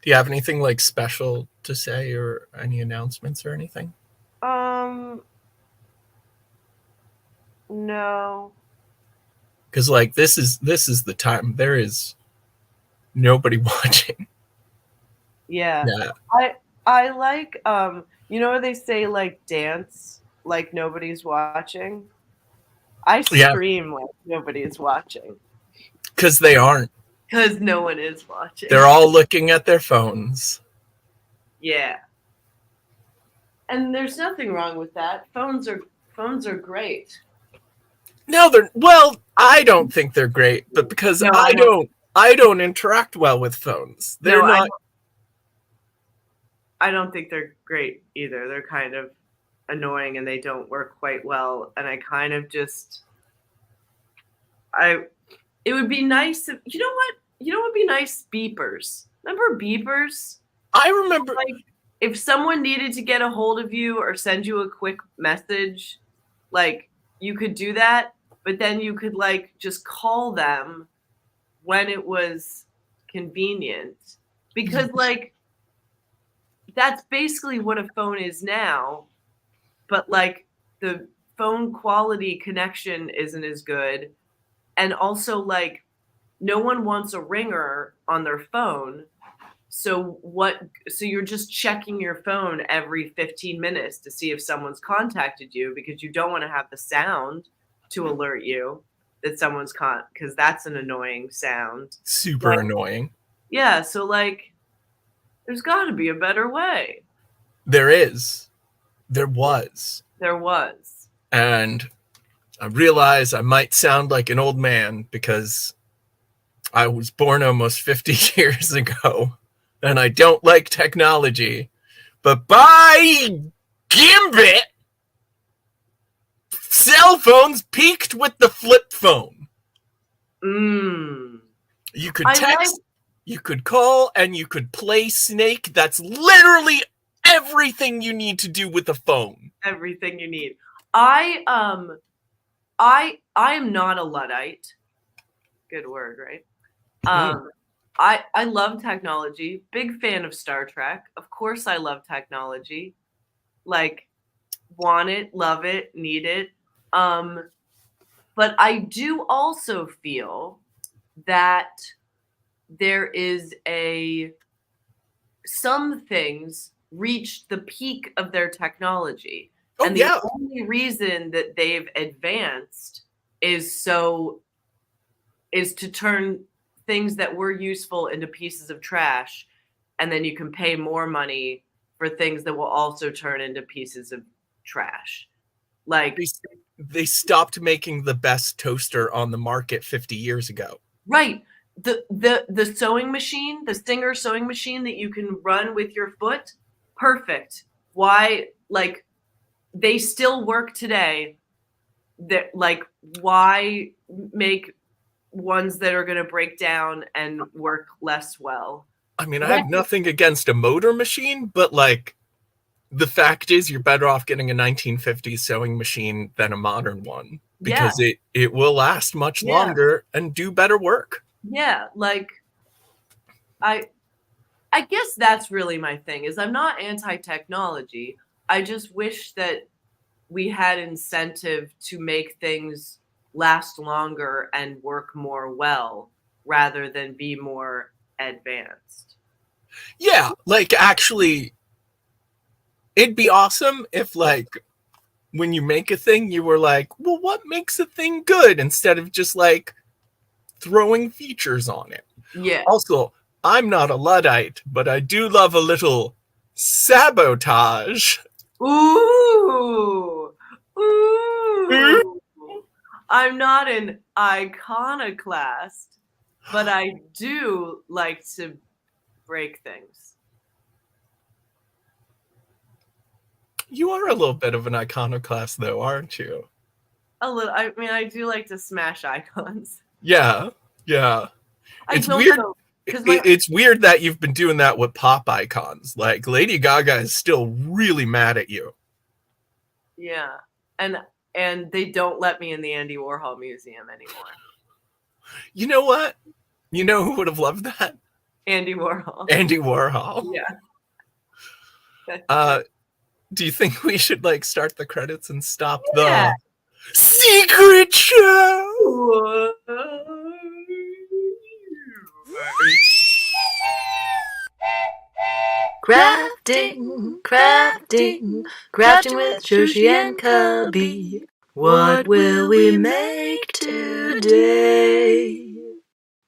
Do you have anything like special to say or any announcements or anything? No. Because like this is the time. There is nobody watching. Yeah. Yeah. I like you know where they say like dance like nobody's watching? I Yeah. scream like nobody's watching Because they aren't. cuz no one is watching. They're all looking at their phones. Yeah. And there's nothing wrong with that. Phones are great. No, they're well, I don't think they're great, but because No, I don't interact well with phones. They're no, not. I don't think they're great either. They're kind of annoying and they don't work quite well. And I kind of just, I, it would be nice if, you know what? You know what would be nice? Beepers. Remember beepers? I remember. Like, if someone needed to get a hold of you or send you a quick message, like, you could do that, but then you could, like, just call them when it was convenient. Because, like, that's basically what a phone is now, but like the phone quality connection isn't as good. And also, like, no one wants a ringer on their phone. So you're just checking your phone every 15 minutes to see if someone's contacted you because you don't want to have the sound to alert you that someone's because that's an annoying sound. Super Like, annoying. yeah, so like there's got to be a better way. There is. There was. There was. And I realize I might sound like an old man because I was born almost 50 years ago and I don't like technology. But by Gambit, cell phones peaked with the flip phone. You could text, you could call, and you could play Snake. That's literally everything you need to do with a phone. Everything you need. I am not a Luddite. Good word, right? I love technology. Big fan of Star Trek. Of course I love technology. Like, want it, love it, need it. But I do also feel that there is some things reached the peak of their technology. And the only reason that they've advanced is to turn things that were useful into pieces of trash, and then you can pay more money for things that will also turn into pieces of trash. Like, they stopped making the best toaster on the market 50 years ago. Right. The sewing machine, the Singer sewing machine that you can run with your foot, perfect. Why, like, they still work today. That, like, why make ones that are going to break down and work less well? I mean, I have nothing against a motor machine, but like, the fact is you're better off getting a 1950s sewing machine than a modern one because it will last much longer and do better work. Yeah, like, I guess that's really my thing, is I'm not anti-technology. I just wish that we had incentive to make things last longer and work more well rather than be more advanced. Yeah, like, actually, it'd be awesome if, like, when you make a thing, you were like, well, what makes a thing good? Instead of just, like, throwing features on it. Yeah. Also, I'm not a Luddite, but I do love a little sabotage. Ooh. Ooh. I'm not an iconoclast, but I do like to break things. You are a little bit of an iconoclast, though, aren't you? A little. I mean, I do like to smash icons. Yeah. It's weird. It's weird that you've been doing that with pop icons. Like, Lady Gaga is still really mad at you. Yeah, and they don't let me in the Andy Warhol Museum anymore. You know what? You know who would have loved that? Andy Warhol. Andy Warhol. Yeah. Do you think we should like start the credits and stop Yeah. the secret show? Crafting, crafting, crafting with Shoshi and Cubby. What will we make today?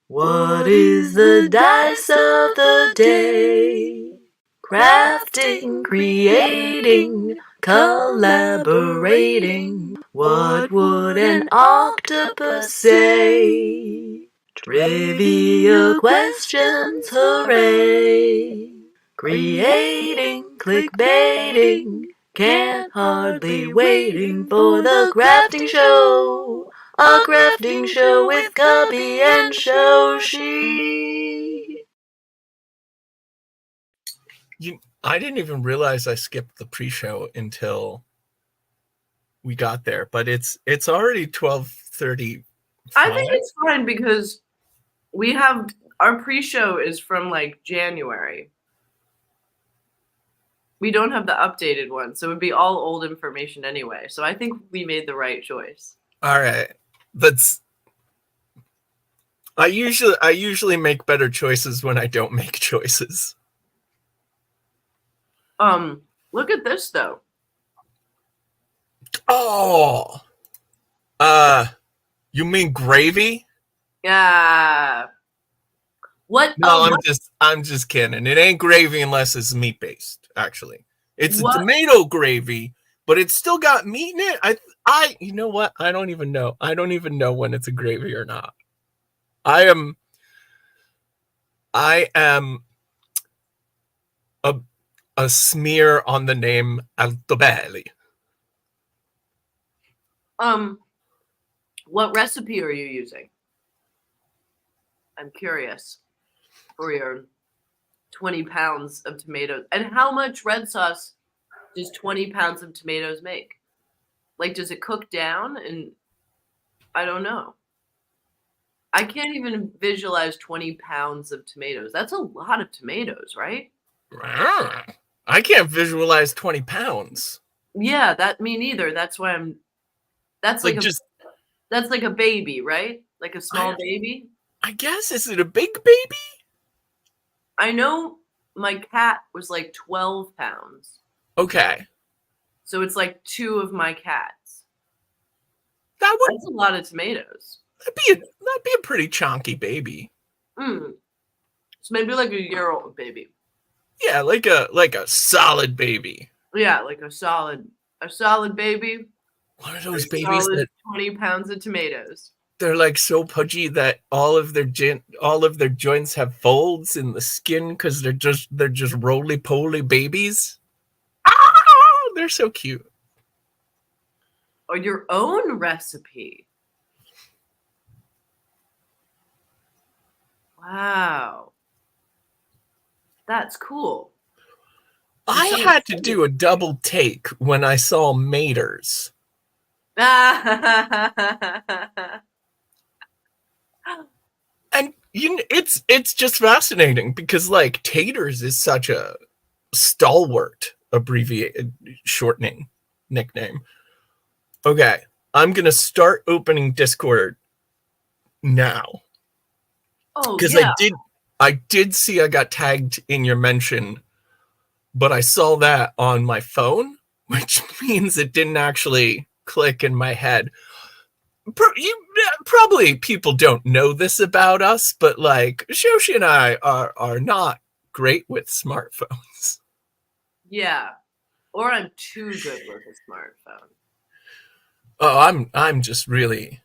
What is the dice of the day? Crafting, creating, collaborating. What would an octopus say? Trivia questions, hooray! Creating, clickbaiting, can't hardly waiting for the crafting show. A crafting show with Cubby and Shoshi. I didn't even realize I skipped the pre-show until we got there, but it's already 12:30. I think it's fine because we have our pre-show is from like January. We don't have the updated one, so it would be all old information anyway. So I think we made the right choice. All right. I usually make better choices when I don't make choices. Look at this though. Oh. You mean gravy? Yeah. What? No, I'm just kidding. It ain't gravy unless it's meat based. Actually, it's a tomato gravy, but it's still got meat in it. You know what? I don't even know. I don't even know when it's a gravy or not. I am a smear on the name Altobelli. What recipe are you using? I'm curious. For your 20 pounds of tomatoes. And how much red sauce does 20 pounds of tomatoes make? Like, does it cook down? And I don't know. I can't even visualize 20 pounds of tomatoes. That's a lot of tomatoes, right? I can't visualize 20 pounds. Yeah, me neither. That's why that's like that's like a baby, right? Like a small baby. I guess, is it a big baby? I know my cat was like 12 pounds. Okay. So it's like 2 of my cats. That's a lot of tomatoes. That'd be a pretty chunky baby. So maybe like a year-old baby. Yeah, like a solid baby. Yeah, like a solid baby. One of those babies that 20 pounds of tomatoes. They're like so pudgy that all of their joints have folds in the skin because they're just roly-poly babies. They're so cute. Or your own recipe. Wow. That's cool. I had to do a double take when I saw maters. And it's just fascinating because like taters is such a stalwart abbreviated shortening nickname. Okay, I'm gonna start opening Discord now. Oh, because yeah. I did see I got tagged in your mention, but I saw that on my phone, which means it didn't actually click in my head. Probably people don't know this about us, but like Shoshi and I are not great with smartphones. Yeah, or I'm too good with a smartphone. Oh, I'm just really.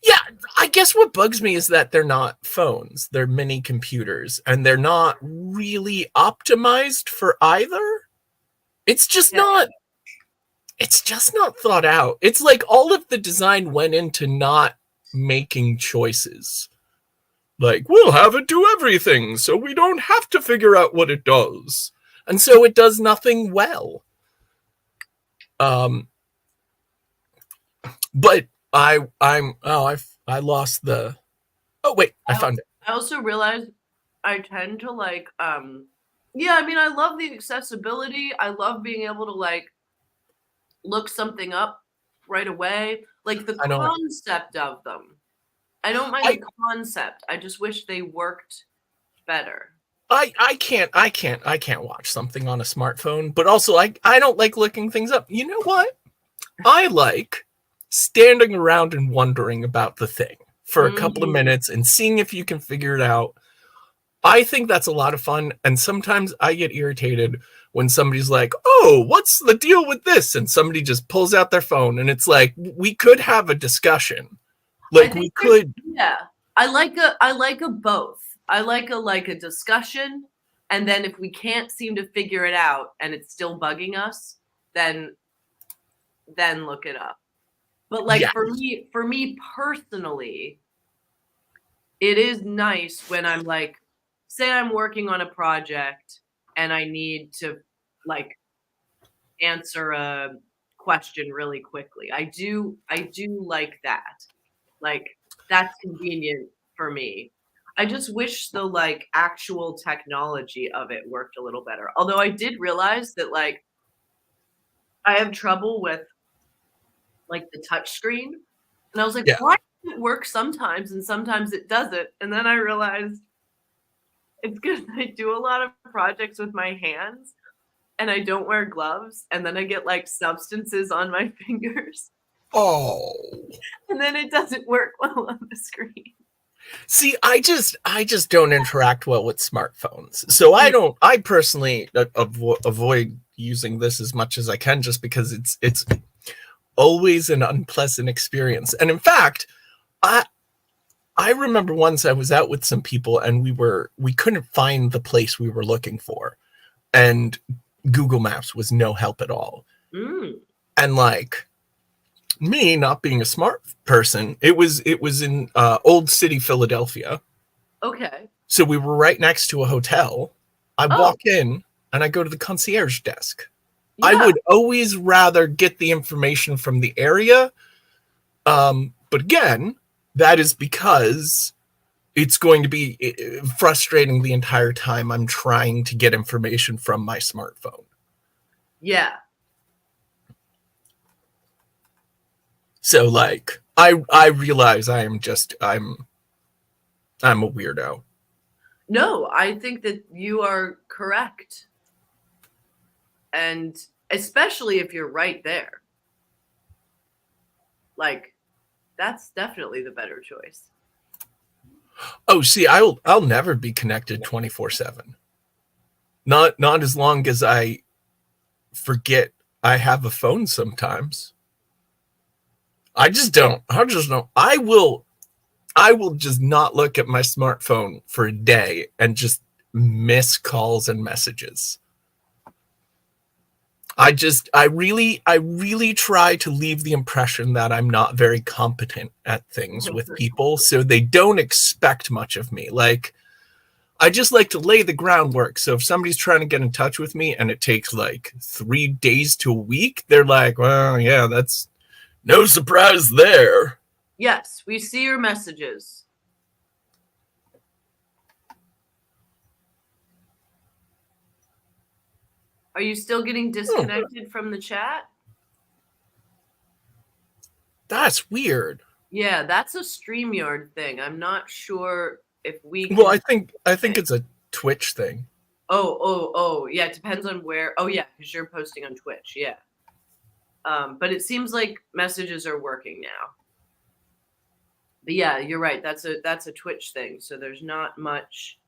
Yeah, I guess what bugs me is that they're not phones. They're mini computers, and they're not really optimized for either. It's just not thought out. It's like all of the design went into not making choices. Like, we'll have it do everything, so we don't have to figure out what it does. And so it does nothing well. But I lost the. Oh wait, I found it. I also realize I tend to like, yeah, I mean, I love the accessibility. I love being able to like look something up right away. Like the I don't. concept of them. I don't mind I the concept. I just wish they worked better. I can't watch something on a smartphone, but also I don't like looking things up. You know what? I like standing around and wondering about the thing for a couple of Mhm. minutes and seeing if you can figure it out. I think that's a lot of fun, and sometimes I get irritated when somebody's like, "Oh, what's the deal with this?" and somebody just pulls out their phone, and it's like we could have a discussion. I Like think we there's could. yeah. I like a both. I like a discussion, and then if we can't seem to figure it out and it's still bugging us, then look it up. But like Yeah. for me personally, it is nice when I'm like, say I'm working on a project and I need to like answer a question really quickly. I do like that. Like that's convenient for me. I just wish the like actual technology of it worked a little better. Although I did realize that like I have trouble with like the touch screen. And I was like, Yeah. why does it work sometimes and sometimes it doesn't? And then I realized it's because I do a lot of projects with my hands and I don't wear gloves. And then I get like substances on my fingers. Oh. And then it doesn't work well on the screen. See, I just don't interact well with smartphones. So I personally avoid using this as much as I can just because it's always an unpleasant experience. And in fact, I remember once I was out with some people and we couldn't find the place we were looking for. And Google Maps was no help at all. Mm, And like me not being a smart person, it was in Old City, Philadelphia. okay. So we were right next to a hotel. I Oh, walk in and I go to the concierge desk. I yeah. would always rather get the information from the area. But again, that is because it's going to be frustrating the entire time I'm trying to get information from my smartphone. Yeah. So like I realize I'm a weirdo. No, I think that you are correct. And especially if you're right there. Like, that's definitely the better choice. Oh, see, I'll never be connected 24/7. Not as long as I forget I have a phone sometimes. I just don't. I will just not look at my smartphone for a day and just miss calls and messages. I really try to leave the impression that I'm not very competent at things with people, so they don't expect much of me. Like, I just like to lay the groundwork. So if somebody's trying to get in touch with me and it takes like 3 days to a week, they're like, well, yeah, that's no surprise there. Yes, we see your messages. Are you still getting disconnected from the chat? That's weird. Yeah, that's a StreamYard thing. I'm not sure if we Well, can. I think it's a Twitch thing. Oh. Yeah, it depends on where. Oh, yeah, because you're posting on Twitch. Yeah. But it seems like messages are working now. But yeah, you're right. That's a Twitch thing. So there's not much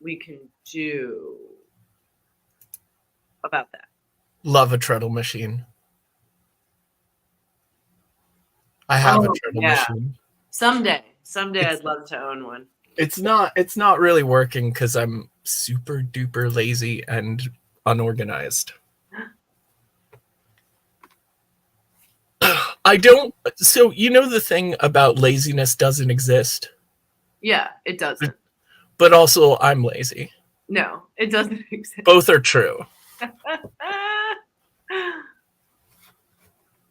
we can do about that. Love a treadle machine. I have a treadle machine. Someday I'd love to own one. It's not really working because I'm super duper lazy and unorganized. I don't. So you know the thing about laziness doesn't exist, Yeah, it doesn't. but also I'm lazy. No, it doesn't exist. Both are true.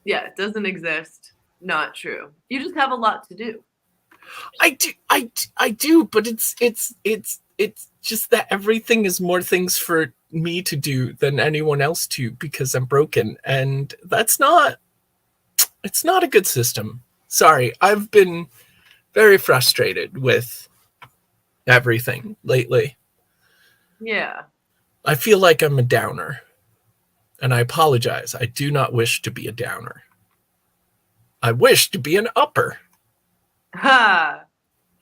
Yeah, it doesn't exist. Not true. You just have a lot to do. I do, but it's just that everything is more things for me to do than anyone else to because I'm broken, and it's not a good system. Sorry, I've been very frustrated with everything lately. Yeah. I feel like I'm a downer, and I apologize. I do not wish to be a downer. I wish to be an upper. Ha.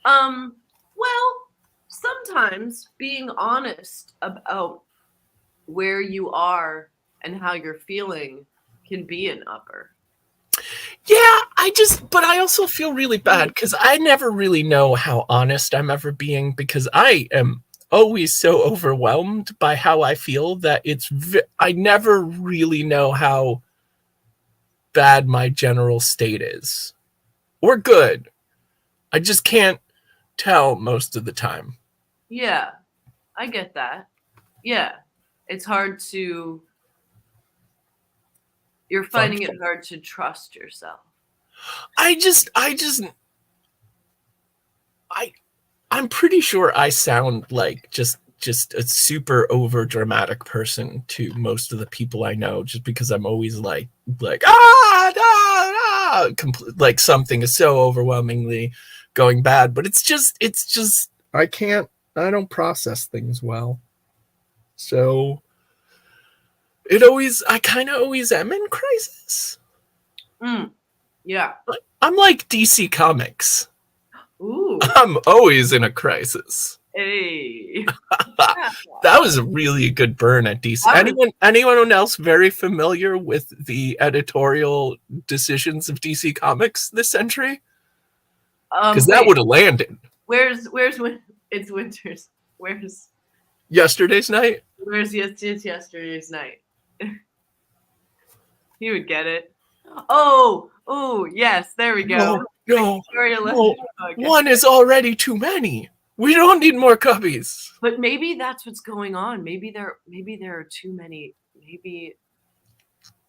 Well, sometimes being honest about where you are and how you're feeling can be an upper. Yeah, but I also feel really bad because I never really know how honest I'm ever being because I am always so overwhelmed by how I feel that I never really know how bad my general state is or good. I just can't tell most of the time. Yeah, I get that. Yeah, it's hard to, you're finding it hard to trust yourself. I'm pretty sure I sound like just a super over dramatic person to most of the people I know, just because I'm always like like something is so overwhelmingly going bad. But it's just I don't process things well, so I kind of always am in crisis. Yeah. I'm like DC Comics. Ooh. I'm always in a crisis. Hey. That was a really good burn at DC. Anyone else very familiar with the editorial decisions of DC Comics this century? Because that would have landed. Where's it's Winters? Where's Yesterday's Night? Where's Yesterday's Night? He would get it. Oh, yes, there we go. No. One is already too many. We don't need more cubbies. But maybe that's what's going on. Maybe there are too many. Maybe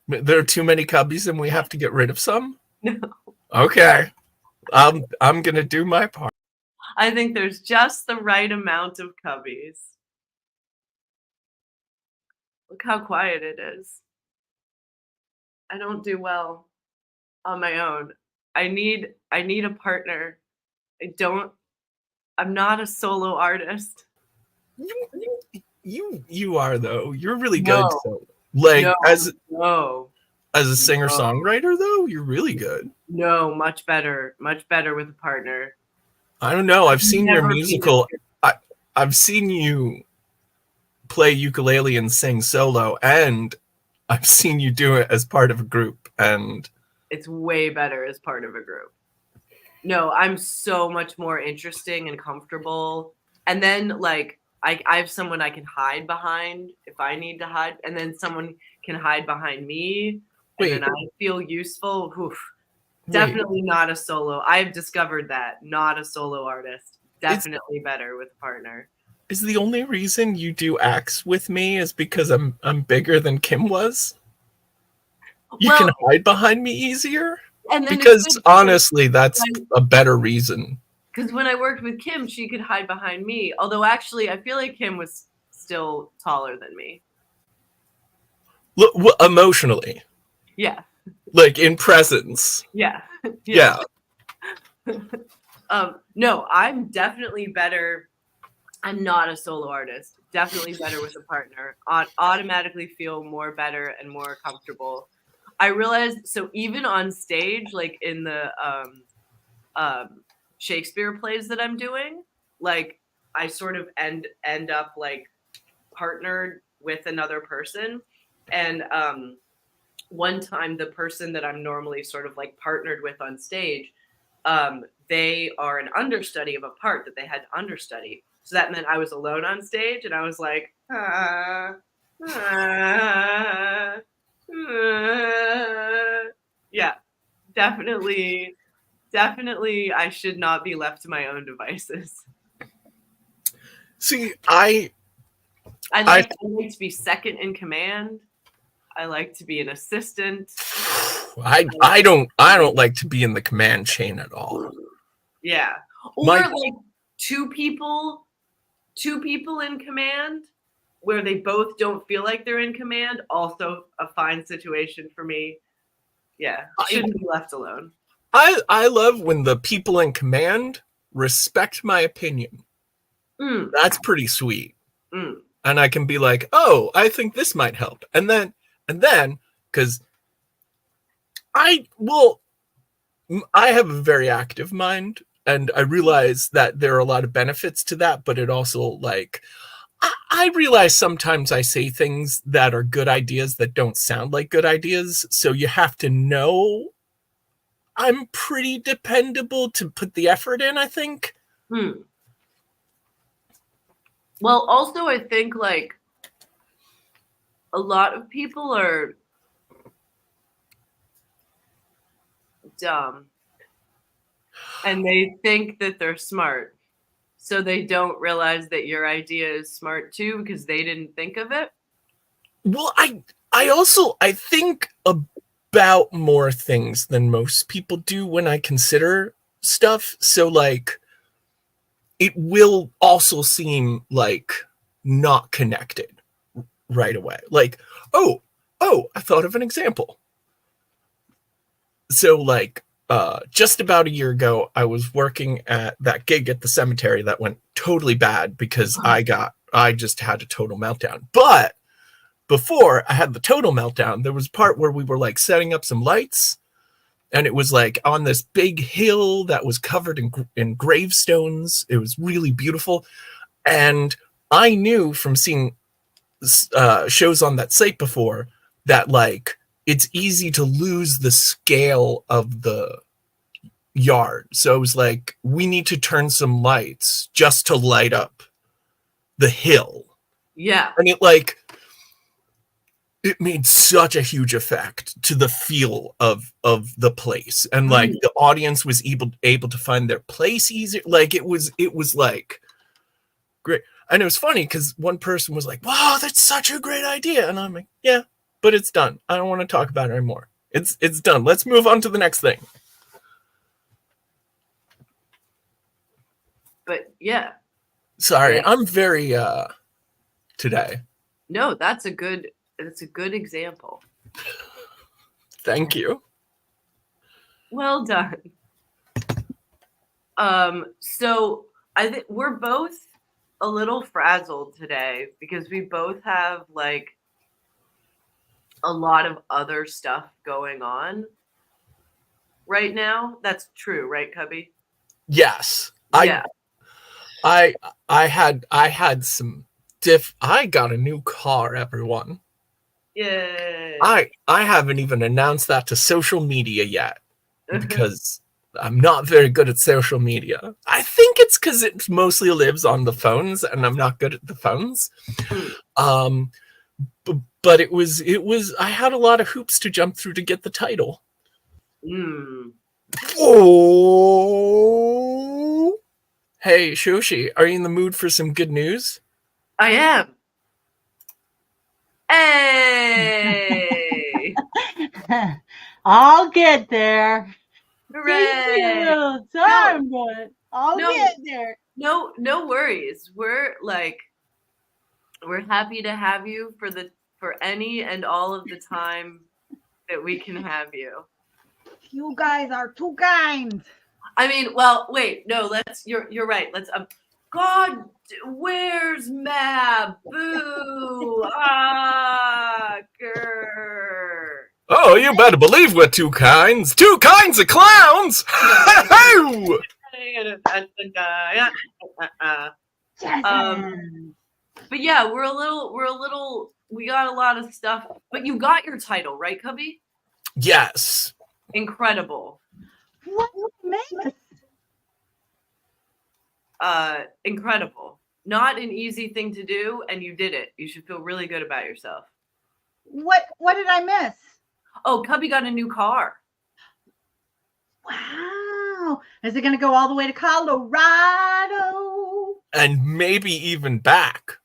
there are too many cubbies, and we have to get rid of some. No. Okay, I'm gonna do my part. I think there's just the right amount of cubbies. Look how quiet it is. I don't do well on my own. I need a partner. I'm not a solo artist. You are though. You're really good. So, like as a singer-songwriter though, you're really good. No, much better with a partner. I don't know. I've seen your musical. I've seen you play ukulele and sing solo, and I've seen you do it as part of a group, and it's way better as part of a group. No, I'm so much more interesting and comfortable. And then like I have someone I can hide behind if I need to hide, and then someone can hide behind me, and then I feel useful. Oof. Definitely not a solo. I've discovered that. Not a solo artist. Definitely better with a partner. Is the only reason you do acts with me is because I'm bigger than Kim was? You can hide behind me easier? And then because honestly, that's a better reason. Because when I worked with Kim, she could hide behind me. Although actually, I feel like Kim was still taller than me. Look, emotionally. Yeah. Like in presence. Yeah. Yeah. No, I'm definitely better. I'm not a solo artist. Definitely better with a partner. Automatically feel more better and more comfortable. I realized, so even on stage, like in the Shakespeare plays that I'm doing, like I sort of end up like partnered with another person. And one time the person that I'm normally sort of like partnered with on stage, they are an understudy of a part that they had to understudy. So that meant I was alone on stage and I was like, yeah, definitely I should not be left to my own devices. See, I like to be second in command. I like to be an assistant. I don't like to be in the command chain at all. Yeah. Or My- like two people in command where they both don't feel like they're in command. Also a fine situation for me. Yeah. Shouldn't be left alone. I love when the people in command respect my opinion. That's pretty sweet. And I can be like, oh, I think this might help. And then, because I have a very active mind, and I realize that there are a lot of benefits to that, but it also, like, I realize sometimes I say things that are good ideas that don't sound like good ideas, so you have to know I'm pretty dependable to put the effort in, I think. Well, also, I think, like, a lot of people are dumb and they think that they're smart. So they don't realize that your idea is smart too because they didn't think of it. Well, I think about more things than most people do when I consider stuff. So, like, it will also seem like not connected right away. Like, oh, I thought of an example. So, like, just about a year ago, I was working at that gig at the cemetery that went totally bad because I just had a total meltdown. But before I had the total meltdown, there was a part where we were like setting up some lights, and it was like on this big hill that was covered in gravestones. It was really beautiful. And I knew from seeing shows on that site before that, like, it's easy to lose the scale of the yard. So it was like, we need to turn some lights just to light up the hill. Yeah. And it made such a huge effect to the feel of the place, and like the audience was able to find their place easier. Like it was like great. And it was funny because one person was like, wow, that's such a great idea, and I'm like, yeah, but it's done. I don't want to talk about it anymore. It's done. Let's move on to the next thing. But yeah, sorry, I'm very today. No, that's a good example. Thank you. Well done. So I think we're both a little frazzled today because we both have like a lot of other stuff going on right now. That's true, right, Cubby? Yes. Yeah. I had some I got a new car, everyone. Yay. I haven't even announced that to social media yet because I'm not very good at social media. I think it's because it mostly lives on the phones and I'm not good at the phones. But it was I had a lot of hoops to jump through to get the title. Oh. Hey, Shoshi, are you in the mood for some good news? I am. Hey! I'll get there. Hooray! Take me a little time, but I'll get there. No worries. We're happy to have you for any and all of the time that we can have you. You guys are too kind. I mean, well, wait, no, you're right. Let's God, where's Mab? Boo! Grr. Oh, you better believe we're two kinds of clowns. But yeah, we're a little. We got a lot of stuff. But you got your title, right, Cubby? Yes. Incredible. What makes? Incredible. Not an easy thing to do, and you did it. You should feel really good about yourself. What did I miss? Oh, Cubby got a new car. Wow. Is it going to go all the way to Colorado? And maybe even back.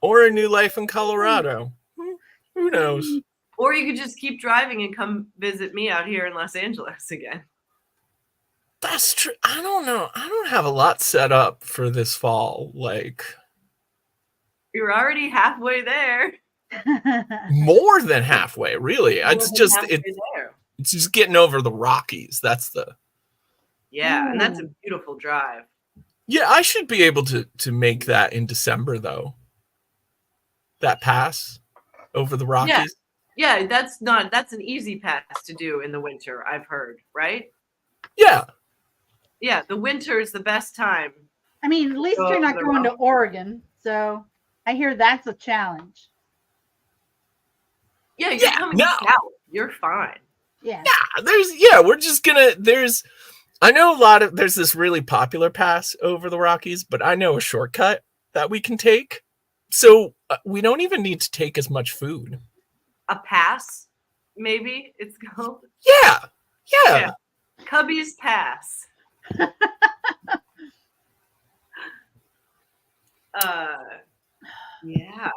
Or a new life in Colorado. Who knows? Or you could just keep driving and come visit me out here in Los Angeles again. That's true. I don't know. I don't have a lot set up for this fall. Like, You're already halfway there. more than halfway, really. More It's than just halfway it, there. it's just getting over the Rockies. That's the Yeah, and that's a Ooh. beautiful drive. Yeah, I should be able to make that in December though. That pass over the Rockies. Yeah, that's an easy pass to do in the winter, I've heard, right? Yeah. Yeah, the winter is the best time. I mean, at least you're not the going to rock. Oregon, so I hear that's a challenge. Yeah, you're coming south. You're fine. Yeah. We're just gonna I know there's this really popular pass over the Rockies, but I know a shortcut that we can take. So we don't even need to take as much food. A pass, maybe it's called. Yeah. Cubby's Pass. Yeah.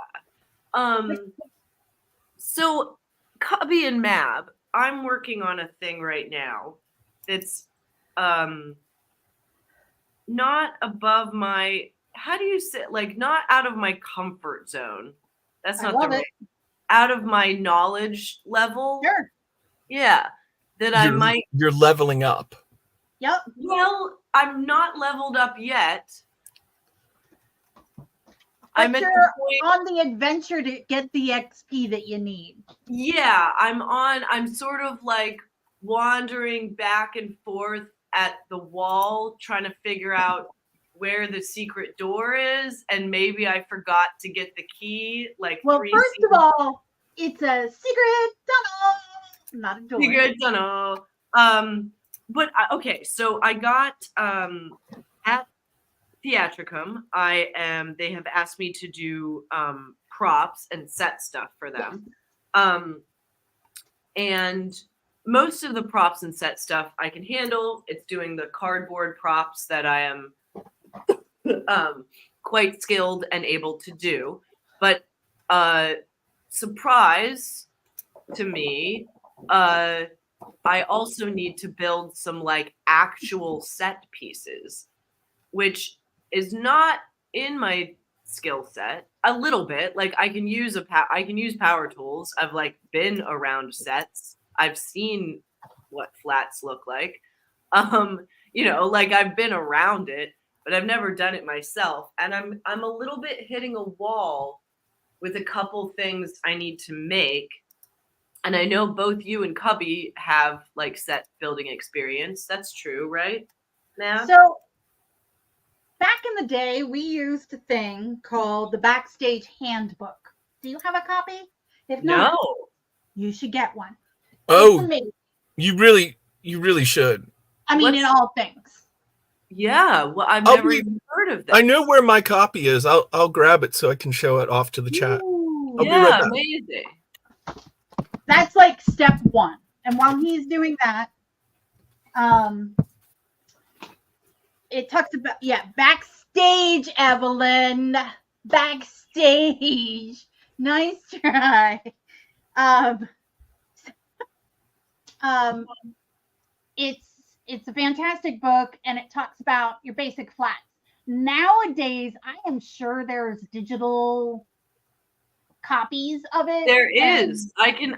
So Cubby and Mab, I'm working on a thing right now that's not above my, how do you say, like, not out of my comfort zone. That's not the right, out of my knowledge level. Sure. Yeah. That you're leveling up. Yep. Well, I'm not leveled up yet. But you're on the adventure to get the XP that you need. Yeah, I'm sort of like wandering back and forth at the wall, trying to figure out where the secret door is, and maybe I forgot to get the key. Like, well, first of all, it's a secret tunnel, not a door. Secret tunnel. But okay, so I got at Theatricum, they have asked me to do props and set stuff for them. And most of the props and set stuff I can handle. It's doing the cardboard props that I am quite skilled and able to do. But surprise to me, I also need to build some like actual set pieces, which is not in my skill set. A little bit, like I can use power tools. I've like been around sets. I've seen what flats look like. Like I've been around it, but I've never done it myself. And I'm a little bit hitting a wall with a couple things I need to make. And I know both you and Cubby have like set building experience. That's true, right? Now, so back in the day, we used a thing called the Backstage Handbook. Do you have a copy? If not, you should get one. Oh, you really should. I mean, in all things. Yeah, well, I've never even heard of that. I know where my copy is. I'll grab it so I can show it off to the chat. I'll be right back. Amazing. That's like step one. And while he's doing that, it talks about, backstage, Evelyn. Backstage. Nice try. It's a fantastic book, and it talks about your basic flats. Nowadays, I am sure there's digital copies of it. There is. I can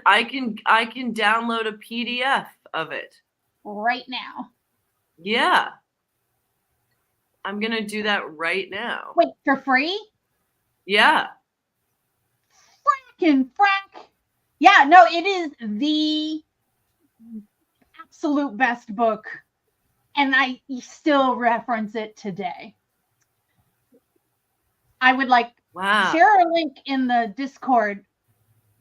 download a PDF of it right now. Yeah. I'm going to do that right now. Wait, for free? Yeah. Frack. Yeah, no, it is the absolute best book, and I still reference it today. I would share a link in the Discord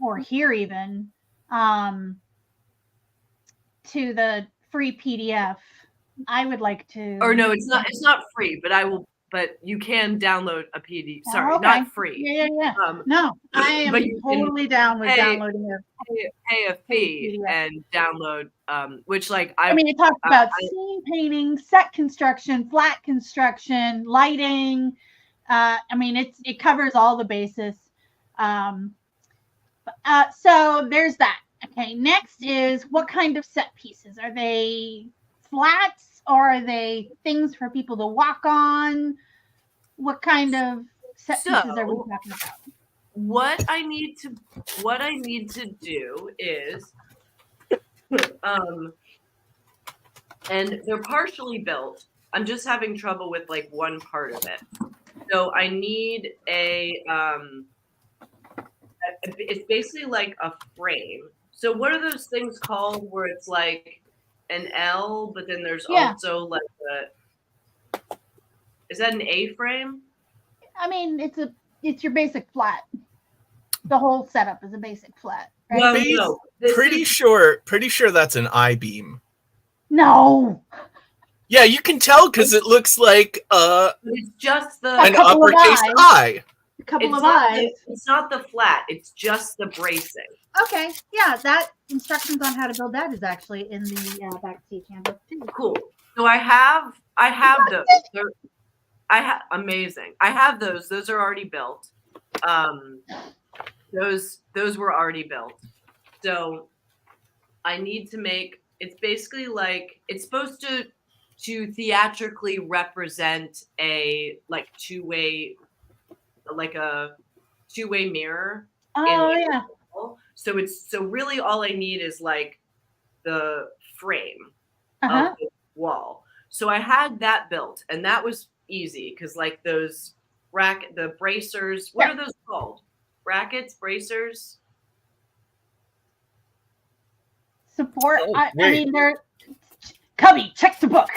or here even to the free PDF. I would like to. Or no, it's not free, but you can download a PDF. Sorry, not free. Yeah. No, I am totally down with downloading it. Pay a fee and download, which like it talks about scene painting, set construction, flat construction, lighting. It covers all the bases. So there's that. Okay, next is what kind of set pieces? Are they flats, or are they things for people to walk on? What kind of set pieces are we So- talking about? What I need to do is and they're partially built. I'm just having trouble with like one part of it. So I need it's basically like a frame. So what are those things called where it's like an L, but then there's Yeah. also like is that an A frame? I mean, it's your basic flat. The whole setup is a basic flat, right? Well, Base- no. This Pretty is, sure that's an I-beam. No, Yeah, you can tell because it looks like it's just the an couple of uppercase eyes. I. a couple it's of not eyes. it's not the flat, it's just the bracing. Okay, yeah, that instructions on how to build that is actually in the backseat handbook too. Cool. So I have those. Amazing. I have those. Those are already built. Those were already built. So I need to make. It's basically like it's supposed to theatrically represent a like two-way, like a two-way mirror. Oh in- yeah, So really all I need is like the frame uh-huh. of the wall. So I had that built, and that was easy because like those the bracers. What Yeah. are those called? Brackets, bracers. Support. Oh, I wait. mean, they're Cubby. Check the book.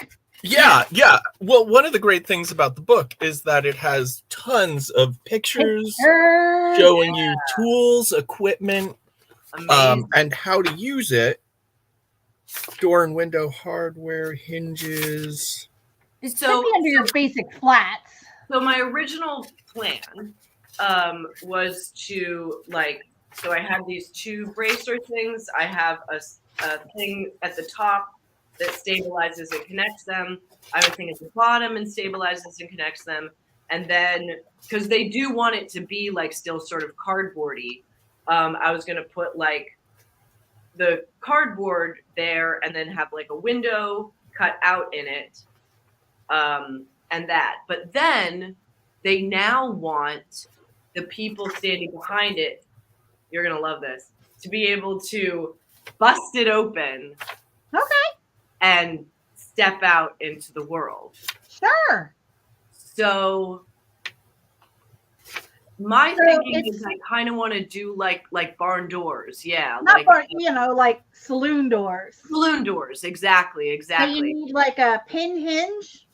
Yeah. Well, one of the great things about the book is that it has tons of pictures showing you tools, equipment, Amazing. and how to use it. Door and window hardware, hinges. It So- should be under your basic flats. So my original plan was to like. So I have these two bracer things. I have a thing at the top that stabilizes and connects them. I have a thing at the bottom and stabilizes and connects them. And then, because they do want it to be like still sort of cardboardy, I was going to put like the cardboard there and then have like a window cut out in it. And that. But then they now want the people standing behind it, you're going to love this, to be able to bust it open. Okay. And step out into the world. Sure. So my So thinking it's- is I kind of want to do like barn doors. Yeah. Not like for, like saloon doors. saloon doors. Exactly. So you Exactly. need like a pin hinge,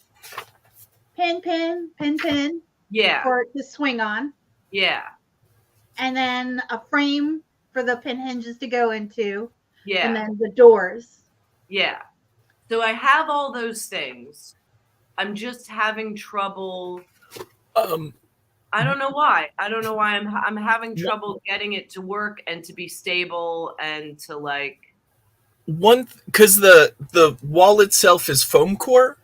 pin Yeah. for it to swing on, Yeah. and then a frame for the pin hinges to go into, Yeah. and then the doors. Yeah. So I have all those things. I'm just having trouble. I don't know why. I'm having trouble getting it to work and to be stable and to like. Because the wall itself is foam core.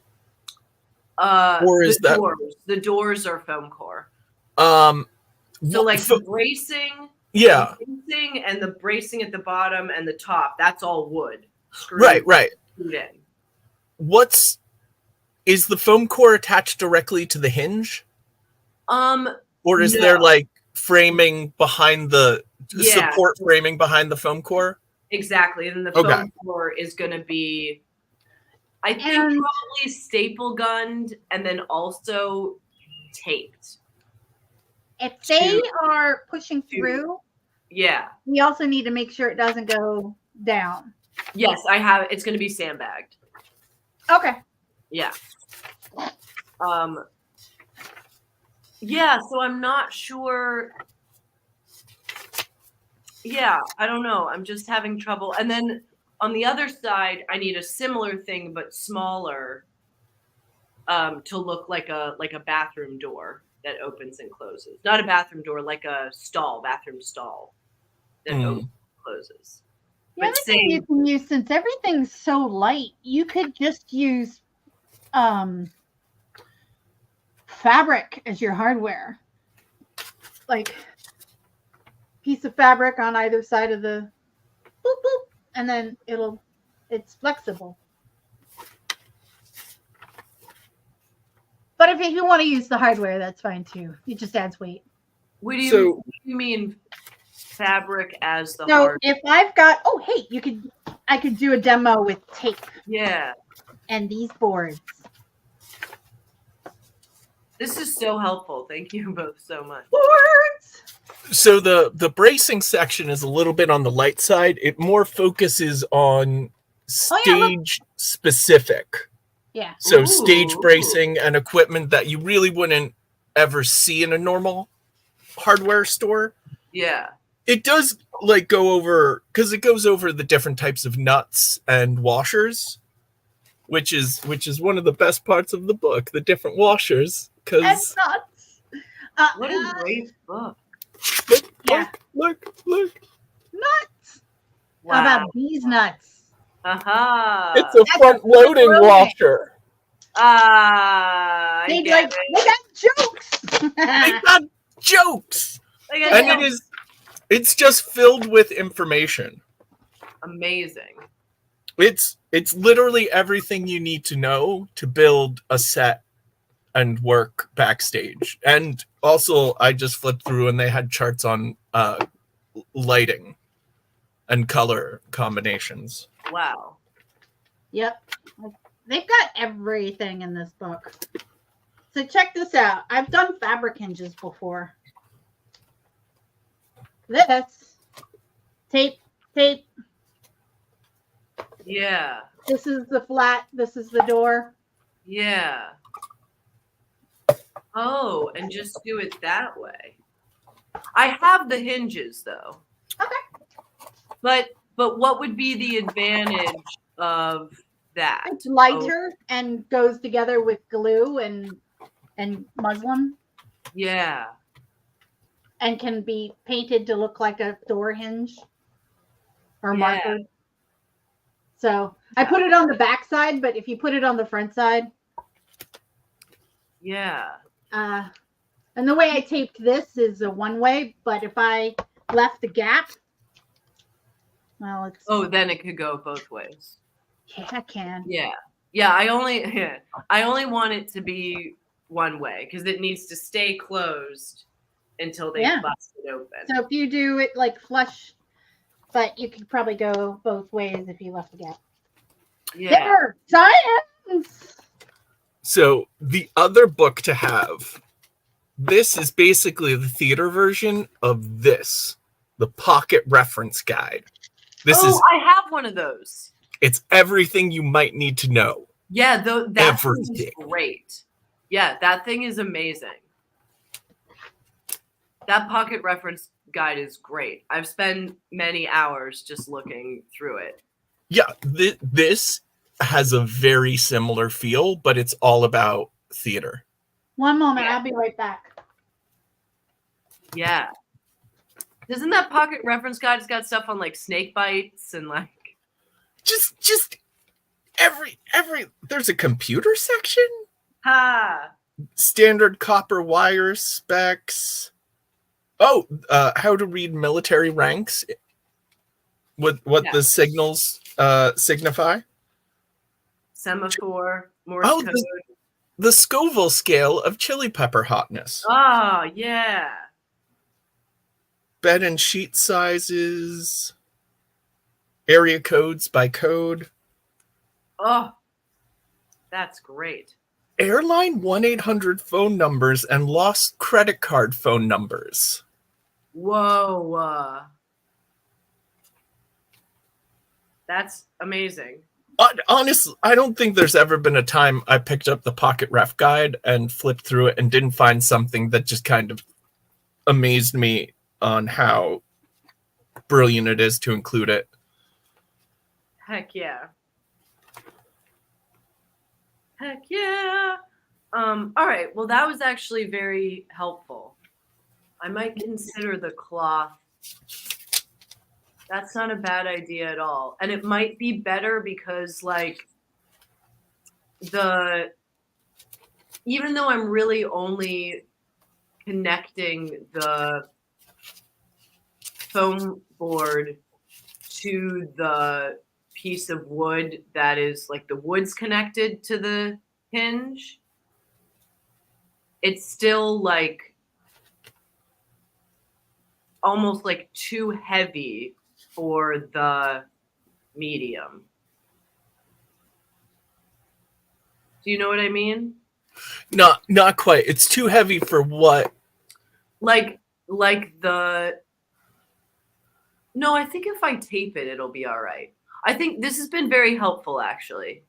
Or is that the doors are foam core? So So like the bracing, yeah, the bracing and the bracing at the bottom and the top, that's all wood. right. Screwed in. Is the foam core attached directly to the hinge, or is No. there like framing behind the Yeah. support framing behind the foam core? Exactly. And then the Okay. foam core is going to be, I think, And- probably staple gunned and then also taped. If they are pushing to- through, Yeah. we also need to make sure it doesn't go down. Yes, I have. It's going to be sandbagged. Okay. Yeah. Yeah, so I'm not sure. Yeah, I don't know. I'm just having trouble. And then on the other side, I need a similar thing but smaller to look like a bathroom door that opens and closes. Not a bathroom door, like a bathroom stall that opens and closes. The But other thing you can use, since everything's so light, you could just use fabric as your hardware. Like piece of fabric on either side of the boop, boop, and then it's flexible. But if you want to use the hardware, that's fine too. It just adds weight. What do So- you mean fabric as the So hard? if I've got, oh hey, I could do a demo with tape Yeah. and these boards. This is so helpful. Thank you both so much. Boards. So the bracing section is a little bit on the light side. It more focuses on stage specific. Yeah. So Ooh. stage bracing and equipment that you really wouldn't ever see in a normal hardware store. Yeah. It does like go over, because it goes over the different types of nuts and washers, which is one of the best parts of the book, the different washers. And Because nuts. What a great book. Yeah. look. Nuts. Wow. How about these nuts? Aha. It's a front-loading loading. washer. I They get like it. they got jokes. They got jokes, I get and it. it's just filled with information. Amazing. It's literally everything you need to know to build a set and work backstage. And also, I just flipped through and they had charts on lighting and color combinations. Wow. Yep. They've got everything in this book. So check this out. I've done fabric hinges before. This tape. Yeah. This is the flat. This is the door. Yeah. Oh, and just do it that way. I have the hinges though. Okay. But what would be the advantage of that? It's lighter and goes together with glue and muslin Yeah. and can be painted to look like a door hinge or Yeah. marker. So I put it on the back side, but if you put it on the front side, Yeah. and the way I taped this is a one way, but if I left the gap, well, it's Oh, then it could go both ways. yeah, I can. Yeah. Yeah, I only want it to be one way because it needs to stay closed until they Yeah. bust it open. So if you do it like flush, but you could probably go both ways if you left the gap. Yeah. There, science. So the other book to have, this is basically the theater version of this, the pocket reference guide. This is I have one of those. it's everything you might need to know. Yeah, that thing is Everything. great. Yeah, that thing is amazing. That pocket reference guide is great. I've spent many hours just looking through it. Yeah, this has a very similar feel, but it's all about theater. One moment, Yeah. I'll be right back. Yeah. Isn't that pocket reference guide? It's got stuff on like snake bites and like Just every there's a computer section, standard copper wire specs. Oh, how to read military ranks. What the Yes. signals signify. semaphore, Morse Oh, code. The Scoville scale of chili pepper hotness. Oh, yeah. Bed and sheet sizes. Area codes by code. Oh, that's great. Airline 1-800 phone numbers and lost credit card phone numbers. Whoa. That's amazing. Honestly, I don't think there's ever been a time I picked up the Pocket Ref guide and flipped through it and didn't find something that just kind of amazed me on how brilliant it is to include it. Heck yeah. Heck yeah. All right. Well, that was actually very helpful. I might consider the cloth. That's not a bad idea at all. And it might be better because like even though I'm really only connecting the foam board to the piece of wood that is like the wood's connected to the hinge, it's still like almost like too heavy for the medium. Do you know what I mean? Not quite. It's too heavy for what? Like the No, I think if I tape it, it'll be all right. I think this has been very helpful, actually.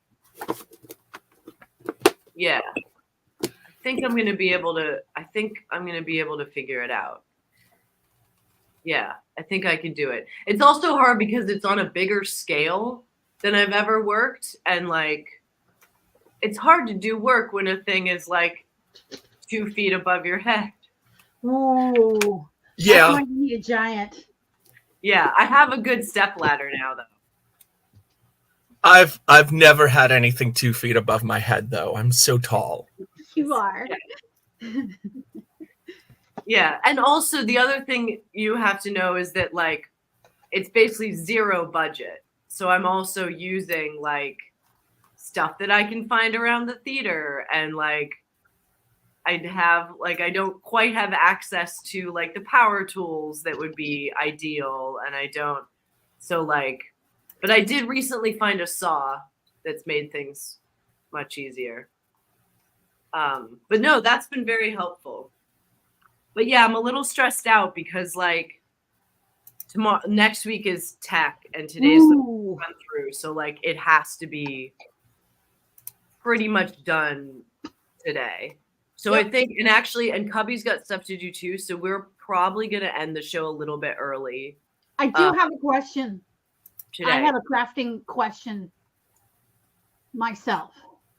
Yeah. I think I'm going to be able to figure it out. Yeah, I think I can do it. It's also hard because it's on a bigger scale than I've ever worked. And like, it's hard to do work when a thing is like 2 feet above your head. Ooh. Yeah. That's going to be a giant. Yeah, I have a good step ladder now, though. I've never had anything 2 feet above my head, though. I'm so tall. You are. Yeah, and also the other thing you have to know is that like it's basically zero budget. So I'm also using like stuff that I can find around the theater, and like I don't quite have access to like the power tools that would be ideal, and but I did recently find a saw that's made things much easier. But no, that's been very helpful. But yeah, I'm a little stressed out because like next week is tech and today's the run through. So like it has to be pretty much done today. So yep. I think, and Cubby's got stuff to do too. So we're probably going to end the show a little bit early. I do have a question. Today. I have a crafting question myself.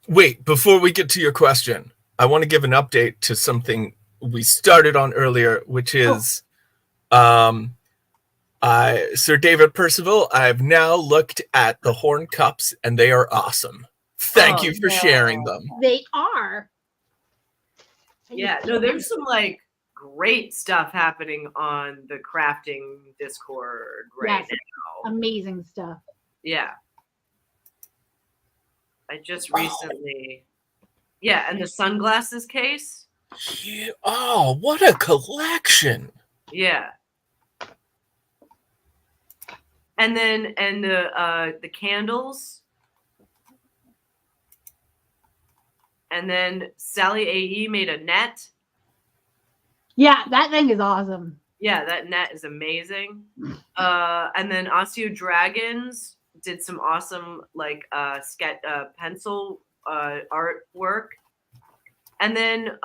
Wait, before we get to your question, I want to give an update to something we started on earlier, which is Sir David Percival. I've now looked at the horn cups and they are awesome. Thank you for sharing them. They are. Yeah, no, there's some like great stuff happening on the crafting Discord right now. Amazing stuff. Yeah. I just recently, and the sunglasses case. Yeah. Oh, what a collection! Yeah. And then the candles. And then Sally AE made a net. Yeah, that thing is awesome. Yeah, that net is amazing. And then Osteo Dragons did some awesome like pencil artwork. And then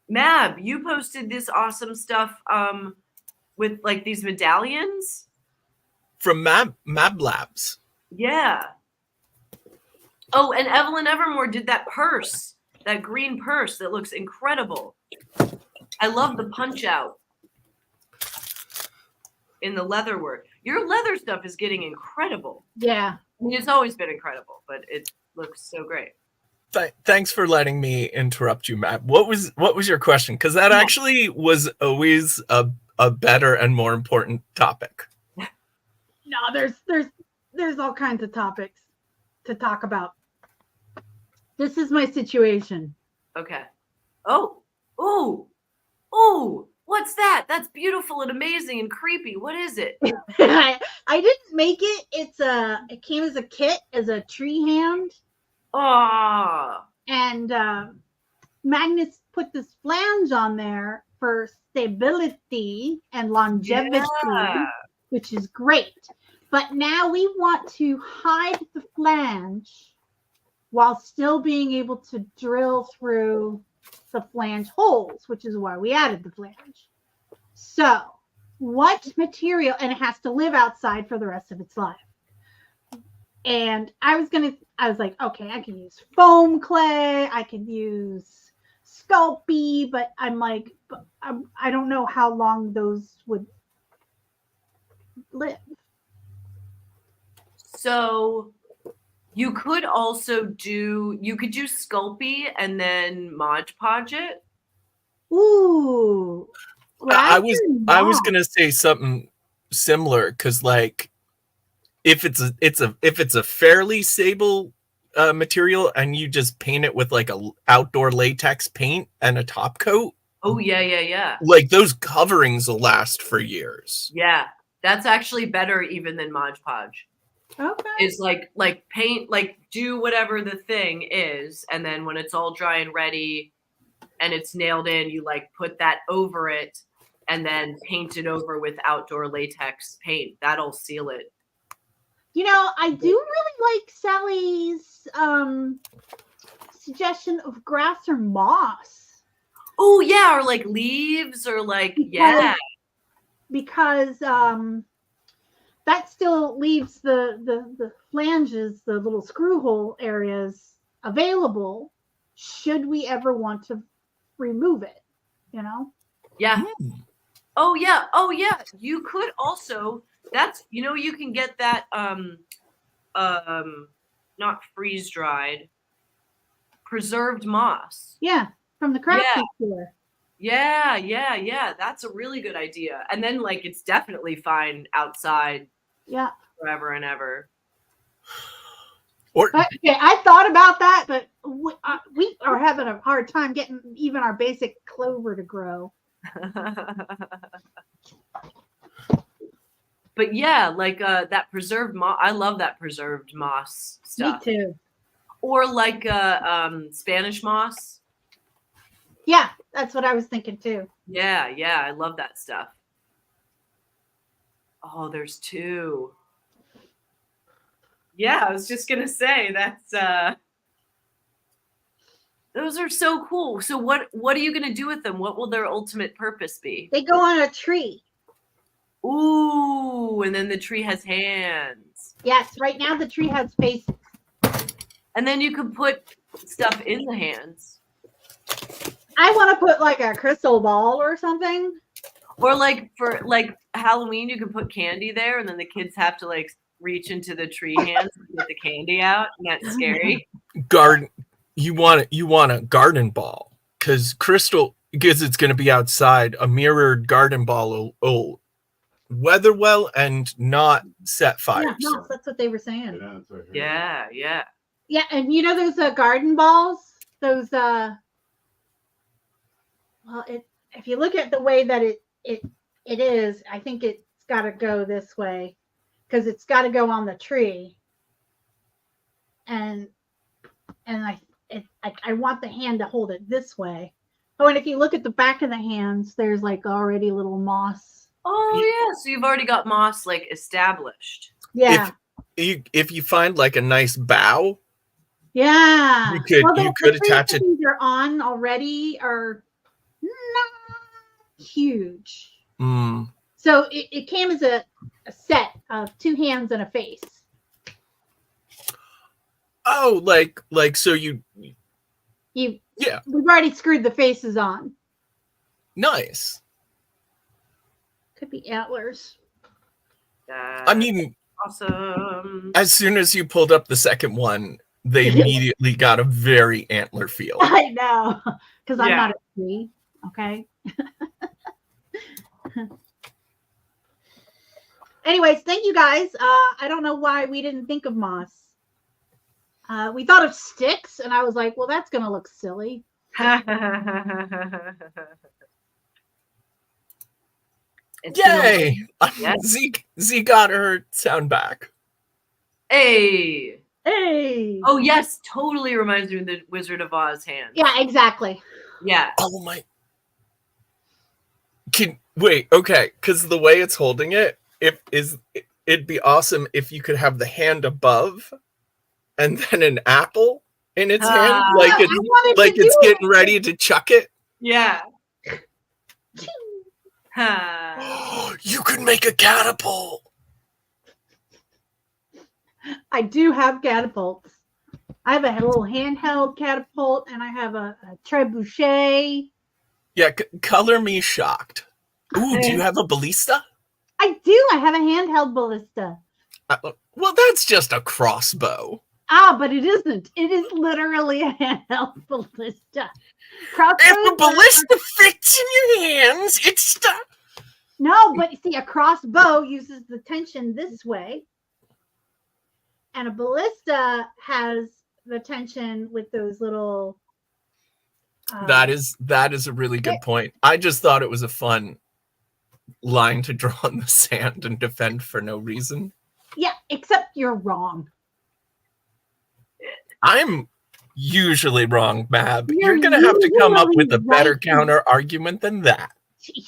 Mab, you posted this awesome stuff with like these medallions from Mab Labs. Yeah. Oh, and Evelyn Evermore did that purse, that green purse that looks incredible. I love the punch out in the leather work. Your leather stuff is getting incredible. Yeah. I mean, it's always been incredible, but it looks so great. Thanks for letting me interrupt you, Matt. What was your question? Because that actually was always a better and more important topic. No, there's all kinds of topics to talk about. This is my situation. Okay. Oh, what's that? That's beautiful and amazing and creepy. What is it? I didn't make it. It came as a kit, as a tree hand. Oh. And Magnus put this flange on there for stability and longevity, which is great. But now we want to hide the flange while still being able to drill through the flange holes, which is why we added the flange. So what material, and it has to live outside for the rest of its life. And I was like, okay, I can use foam clay, I can use Sculpey, but I'm like, I don't know how long those would live. So you could also do Sculpey and then Mod Podge it. Ooh. I was gonna say something similar because like if it's a fairly stable material and you just paint it with like a outdoor latex paint and a top coat, Oh yeah. like those coverings will last for years. Yeah, that's actually better even than Mod Podge. Okay. Is like paint, like do whatever the thing is, and then when it's all dry and ready and it's nailed in, you like put that over it and then paint it over with outdoor latex paint. That'll seal it. You know, I do really like Sally's suggestion of grass or moss. Oh yeah, or like leaves, or like because that still leaves the flanges, the little screw hole areas available should we ever want to remove it, you know? Yeah. Oh yeah. You could also, that's, you know, you can get that not freeze dried, preserved moss. Yeah, from the crafty store. Yeah. That's a really good idea. And then like it's definitely fine outside. Yeah. Forever and ever. Or okay, I thought about that, but we are having a hard time getting even our basic clover to grow. But yeah, like that preserved moss. I love that preserved moss stuff. Me too. Or like Spanish moss. Yeah, that's what I was thinking too. Yeah, I love that stuff. Oh, there's two. Yeah, I was just gonna say that's those are so cool. So what are you gonna do with them? What will their ultimate purpose be? They go on a tree. Ooh, and then the tree has hands. Yes, right now the tree has faces. And then you could put stuff in the hands. I want to put like a crystal ball or something. Or like for like Halloween, you can put candy there, and then the kids have to like reach into the tree hands and get the candy out, and that's scary. Garden, you want a garden ball because it's going to be outside. A mirrored garden ball will weather well and not set fires. Yeah, no, that's what they were saying. Yeah. Yeah, and you know those garden balls, those well, if you look at the way that it is, I think it's got to go this way because it's got to go on the tree, and I want the hand to hold it this way. Oh, and if you look at the back of the hands, there's like already little moss. Oh yeah, so you've already got moss like established. Yeah. If you find like a nice bough, yeah, you could attach it. They're on already are not huge. So it came as a set of two hands and a face. Oh, like so you we've already screwed the faces on. Nice. Could be antlers. That's I mean, awesome. As soon as you pulled up the second one, they immediately got a very antler feel. I know, because I'm not a tree. Okay. Anyways, thank you guys. I don't know why we didn't think of moss. We thought of sticks, and I was like, well, that's going to look silly. Yay! Yes. Z got her sound back. Hey! Oh, yes. Totally reminds me of the Wizard of Oz hand. Yeah, exactly. Yeah. Oh, my. Wait, okay. Because the way it's holding it, it'd be awesome if you could have the hand above and then an apple in its hand. Like it's getting ready to chuck it. Yeah. You could make a catapult. I do have catapults. I have a little handheld catapult, and I have a trebuchet. Yeah, color me shocked. Ooh, do you have a ballista? I do. I have a handheld ballista. Well, that's just a crossbow. But it isn't. It is literally a handheld ballista. If a ballista fits in your hands, it's stuck. No, but you see, a crossbow uses the tension this way, and a ballista has the tension with those little. That is a really good point. I just thought it was a fun line to draw in the sand and defend for no reason. Yeah, except you're wrong. I'm usually wrong, Mab. You're You're going to have to come up with a usually better right. counter argument than that.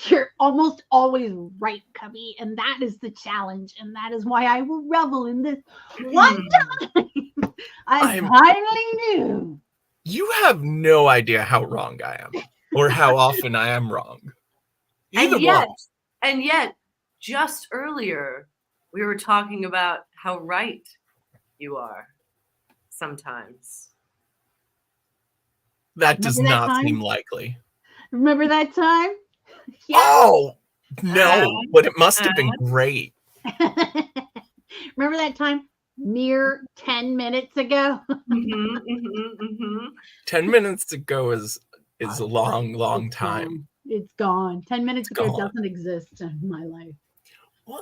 You're almost always right, Cubby, and that is the challenge, and that is why I will revel in this one time. I finally knew. You have no idea how wrong I am, or how often I am wrong. Either one. And yet, just earlier, we were talking about how right you are sometimes. That does not seem likely. Remember that time? Yeah. Oh, no, but it must have been great. Remember that time? Mere 10 minutes ago. 10 minutes ago is a long time. It's gone. 10 minutes ago doesn't exist in my life.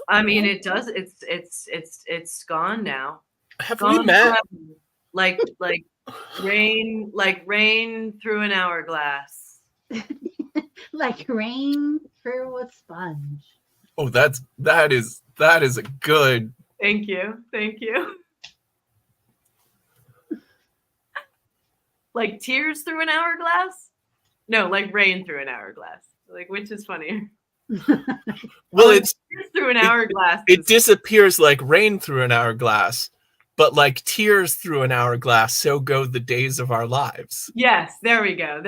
I mean, it does. It's gone now. Have we met? Like rain through an hourglass. Like rain through a sponge. Oh, that is a good. Thank you. Like tears through an hourglass? No, like rain through an hourglass. Like, which is funnier? Well, it's tears through an hourglass. It disappears like rain through an hourglass, but like tears through an hourglass, so go the days of our lives. Yes, there we go.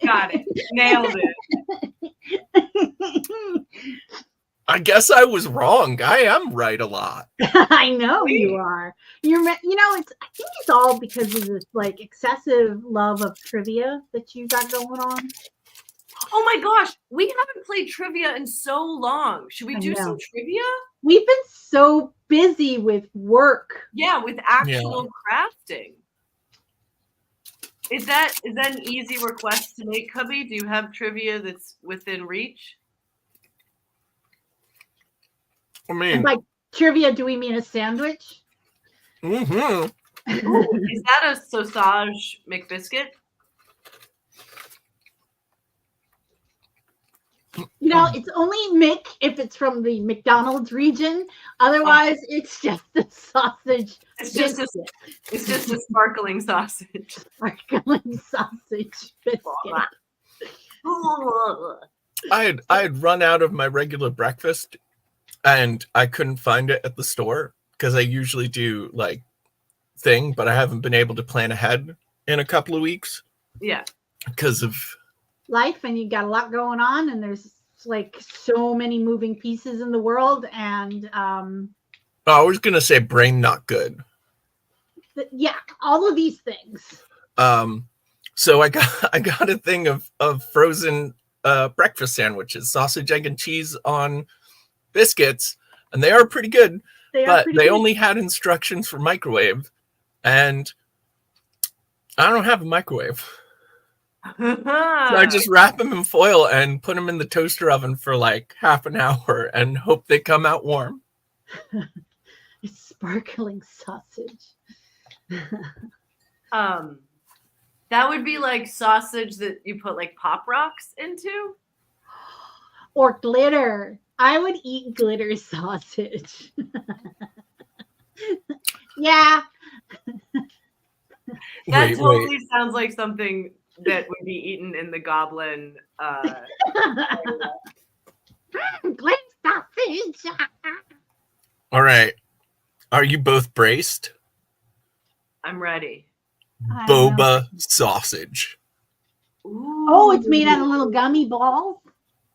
Got it. Nailed it. I guess I was wrong. I am right a lot. I know you are. I think it's all because of this like excessive love of trivia that you got going on. Oh my gosh, we haven't played trivia in so long. Should we do some trivia? We've been so busy with work. Yeah, with actual crafting. Is that an easy request to make, Cubby? Do you have trivia that's within reach? I mean, and by trivia, do we mean a sandwich? Mm-hmm. Ooh, is that a sausage McBiscuit? It's only Mick if it's from the McDonald's region. Otherwise, it's just the sausage. It's just a sparkling sausage. Sparkling sausage biscuit. I had run out of my regular breakfast, and I couldn't find it at the store because I usually do like thing, but I haven't been able to plan ahead in a couple of weeks. Yeah, because of life, and you got a lot going on, and there's like so many moving pieces in the world, and I was gonna say brain not good. Yeah, all of these things. So I got a thing of frozen breakfast sandwiches, sausage, egg, and cheese on biscuits, and they are pretty good. They only had instructions for microwave, and I don't have a microwave. So I just wrap them in foil and put them in the toaster oven for like half an hour and hope they come out warm. It's sparkling sausage. That would be like sausage that you put like Pop Rocks into? Or glitter. I would eat glitter sausage. Yeah. That totally sounds like something that would be eaten in the Goblin. Glitter sausage. All right. Are you both braced? I'm ready. Boba sausage. Ooh. Oh, it's made out of little gummy balls.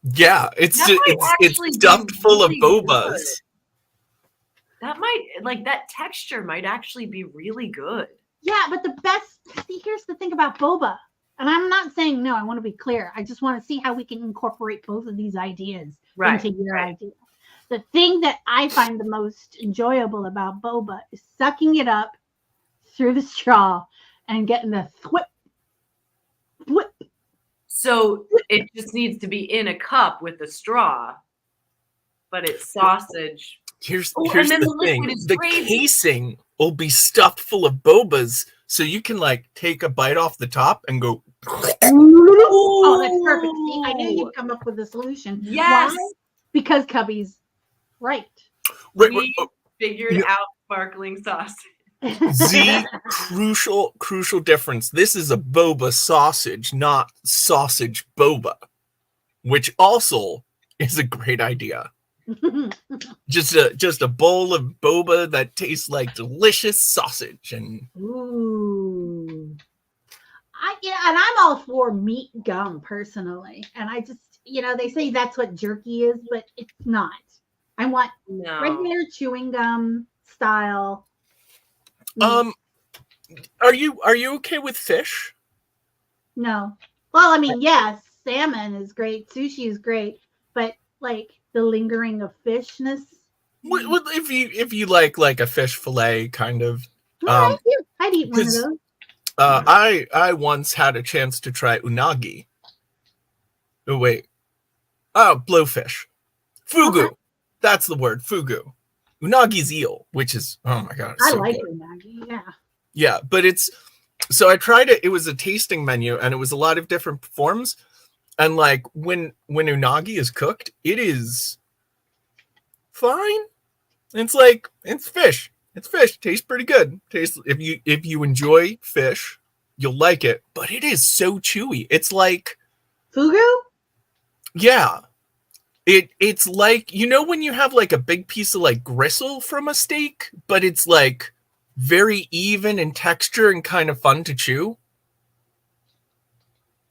Yeah, it's stuffed full of bobas. Good. That might that texture might actually be really good. Yeah, but here's the thing about boba. And I'm not saying no, I want to be clear. I just want to see how we can incorporate both of these ideas into your idea. The thing that I find the most enjoyable about boba is sucking it up through the straw and getting the thwip. So it just needs to be in a cup with a straw, but it's sausage. Here's the thing. The casing will be stuffed full of bobas, so you can like take a bite off the top and go. Oh, that's perfect. See, I knew you'd come up with a solution. Yes. Why? Because Cubby's right. We figured Yeah. out sparkling sauce. The crucial difference. This is a boba sausage, not sausage boba, which also is a great idea. Just a bowl of boba that tastes like delicious sausage. And Ooh. And I'm all for meat gum personally. And I just, they say that's what jerky is, but it's not. I want regular chewing gum style. Are you okay with fish? No. Well, I mean, yes, salmon is great, sushi is great, but like the lingering of fishness. If you like a fish fillet kind of. I'd eat one of those. I once had a chance to try unagi. Oh wait. Oh, blowfish. Fugu. Okay. That's the word, fugu. Unagi's eel, which is, oh my god, I like unagi, yeah. Yeah, but so I tried it. It was a tasting menu, and it was a lot of different forms. And like when unagi is cooked, it is fine. It's like it's fish. It's fish. Tastes pretty good. Tastes if you enjoy fish, you'll like it. But it is so chewy. It's like fugu. Yeah. It's like, when you have like a big piece of like gristle from a steak, but it's like very even in texture and kind of fun to chew.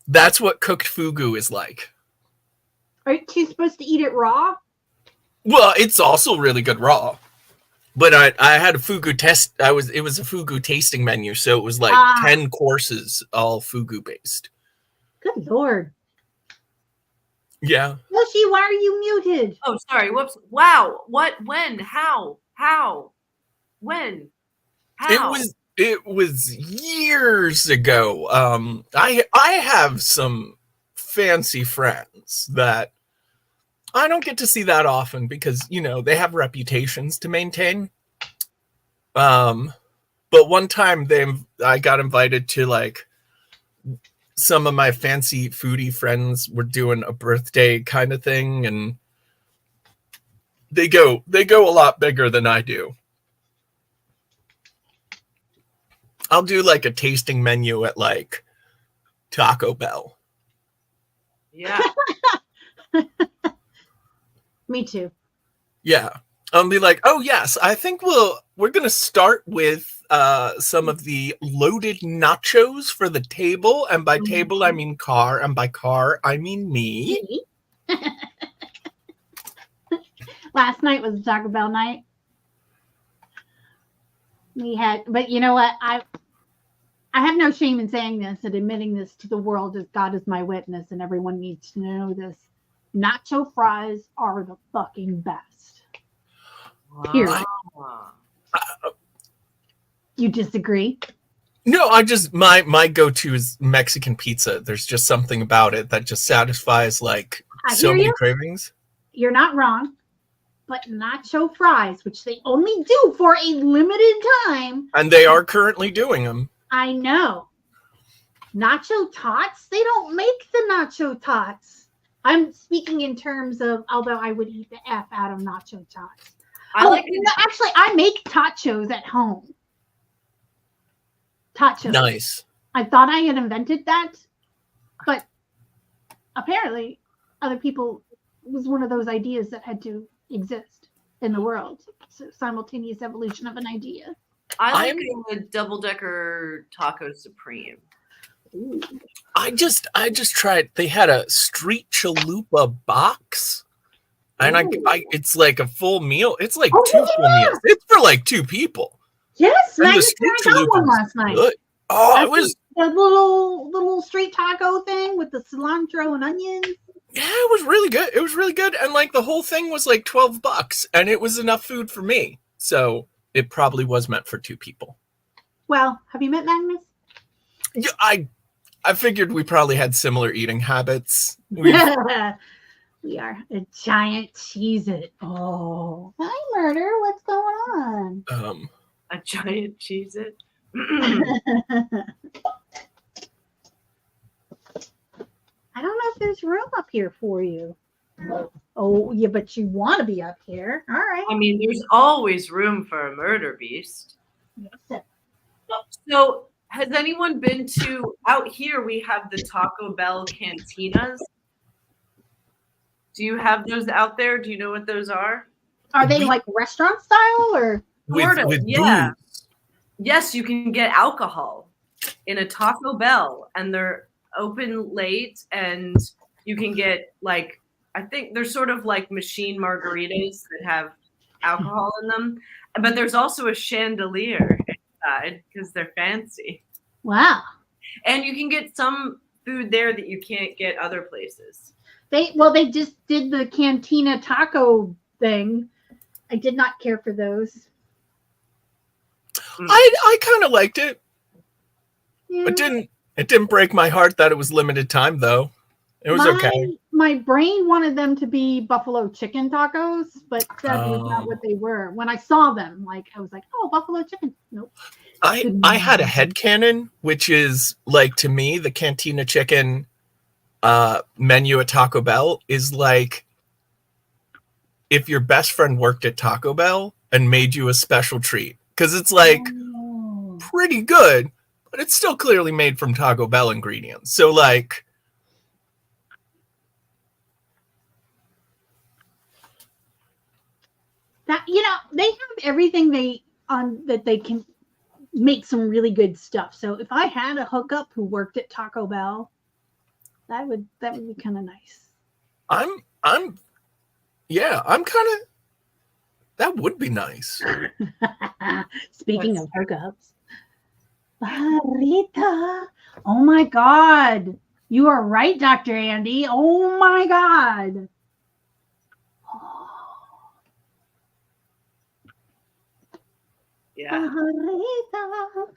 That's what cooked fugu is like. Aren't you supposed to eat it raw? Well, it's also really good raw. But I had a fugu test. It was a fugu tasting menu, so it was like 10 courses, all fugu based. Good Lord. Yeah. Yoshi, why are you muted? Oh, sorry. Whoops. Wow. What? When? How? When? How? It was years ago. I have some fancy friends that I don't get to see that often because, they have reputations to maintain. But one time I got invited to like some of my fancy foodie friends were doing a birthday kind of thing, and they go a lot bigger than I do. I'll do like a tasting menu at like Taco Bell. Yeah. Me too. Yeah. I'll be like, oh yes, I think we're gonna start with some of the loaded nachos for the table, and by table I mean car, and by car I mean me. Last night was Taco Bell night. But you know what? I have no shame in saying this and admitting this to the world, as God is my witness, and everyone needs to know this. Nacho fries are the fucking best. Period. You disagree? No, my go-to is Mexican pizza. There's just something about it that just satisfies like so many cravings. You're not wrong. But nacho fries, which they only do for a limited time. And they are currently doing them. I know. Nacho tots? They don't make the nacho tots. I'm speaking in terms of, although I would eat the F out of nacho tots. Actually, I make tachos at home. Tachos. Nice. I thought I had invented that, but apparently other people, it was one of those ideas that had to exist in the world. So simultaneous evolution of an idea. I like the double-decker taco supreme. Ooh. I just tried. They had a street chalupa box, and I it's like a full meal. It's like two full meals. It's for like two people. Yes, and Magnus and I got one last night. Good. Oh, it was the little street taco thing with the cilantro and onions. Yeah, it was really good. It was really good, and like the whole thing was like $12, and it was enough food for me. So it probably was meant for two people. Well, have you met Magnus? Yeah, I figured we probably had similar eating habits. We are a giant Cheez-It. Oh, hi, Murder. What's going on? A giant Cheez-It. I don't know if there's room up here for you. Oh, yeah, but you want to be up here. All right. I mean, there's always room for a murder beast. Yes. So, has anyone been to out here? We have the Taco Bell cantinas. Do you have those out there? Do you know what those are? Are they like restaurant style or? with Yeah. booze. Yes, you can get alcohol in a Taco Bell, and they're open late, and you can get like, I think they're sort of like machine margaritas that have alcohol in them, but there's also a chandelier inside because they're fancy. Wow. And you can get some food there that you can't get other places. They just did the cantina taco thing. I did not care for those. I kind of liked it. Yeah. It didn't break my heart that it was limited time though. It was okay. My brain wanted them to be buffalo chicken tacos, but that was not what they were. When I saw them, like I was like, "Oh, buffalo chicken." Nope. I had a headcanon, which is like, to me, the cantina chicken menu at Taco Bell is like if your best friend worked at Taco Bell and made you a special treat, because it's like pretty good, but it's still clearly made from Taco Bell ingredients. So like, that, you know, they have everything that they can make some really good stuff. So if I had a hookup who worked at Taco Bell, that would be kind of nice. I'm kind of, that would be nice. Speaking of hookups, Rita, oh my God, you are right, Dr. Andy. Oh my God. Yeah.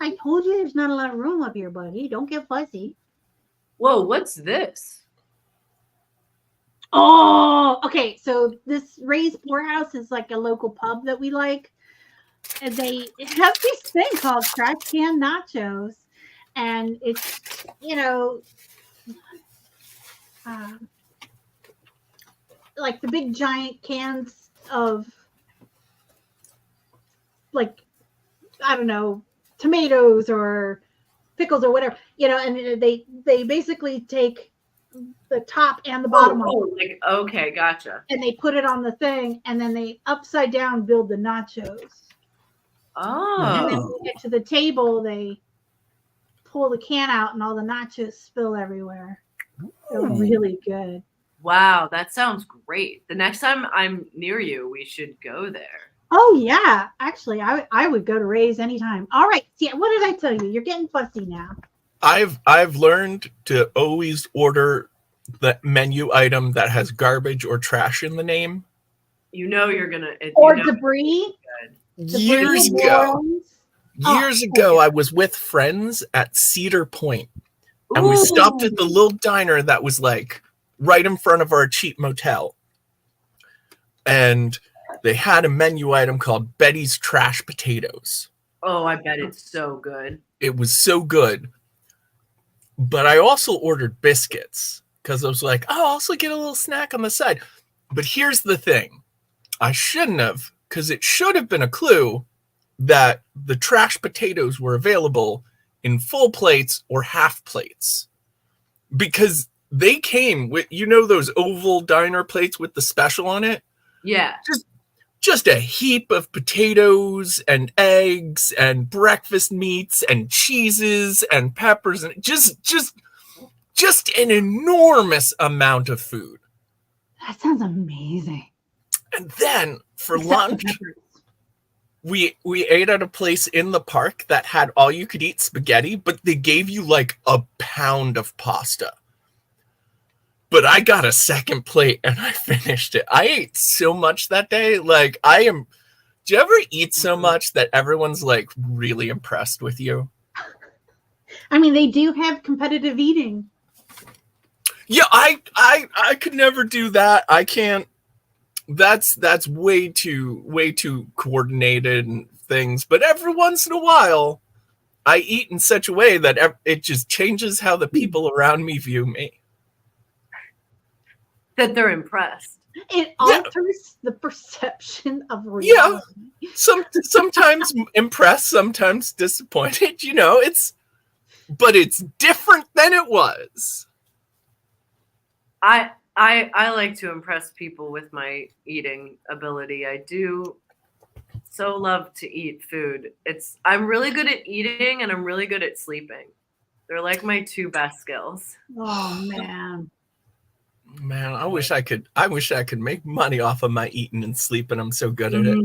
I told you there's not a lot of room up here, buddy. Don't get fussy. Whoa, what's this? Oh, okay. So this Ray's Poorhouse is like a local pub that we like. And they have this thing called trash can nachos. And it's, you know, like the big giant cans of, like, I don't know, tomatoes or pickles or whatever, you know, and they basically take the top and the bottom off. Like, okay, gotcha. And they put it on the thing, and then they upside down build the nachos. Oh. And then when we get to the table, they pull the can out, and all the nachos spill everywhere. They're really good. Wow, that sounds great. The next time I'm near you, we should go there. Oh yeah, actually, I would go to Ray's anytime. All right, see, what did I tell you? You're getting fussy now. I've learned to always order the menu item that has garbage or trash in the name. You know you're gonna Debris. Years ago, I was with friends at Cedar Point, and we stopped at the little diner that was like right in front of our cheap motel, and they had a menu item called Betty's Trash Potatoes. Oh, I bet it's so good. It was so good. But I also ordered biscuits because I was like, oh, I'll also get a little snack on the side. But here's the thing. I shouldn't have, because it should have been a clue that the trash potatoes were available in full plates or half plates. Because they came with, you know, those oval diner plates with the special on it? Yeah. Just a heap of potatoes and eggs and breakfast meats and cheeses and peppers and just an enormous amount of food. That sounds amazing. And then for lunch, we ate at a place in the park that had all you could eat spaghetti, but they gave you like a pound of pasta. But I got a second plate and I finished it. I ate so much that day. Like, do you ever eat so much that everyone's like really impressed with you? I mean, they do have competitive eating. Yeah, I could never do that. I can't. that's way too coordinated and things. But every once in a while, I eat in such a way that it just changes how the people around me view me. That they're impressed. It alters the perception of reality. Yeah. Sometimes impressed, sometimes disappointed. But it's different than it was. I like to impress people with my eating ability. I do so love to eat food. I'm really good at eating and I'm really good at sleeping. They're like my two best skills. Oh man. Man, I wish I could make money off of my eating and sleeping. I'm so good at it.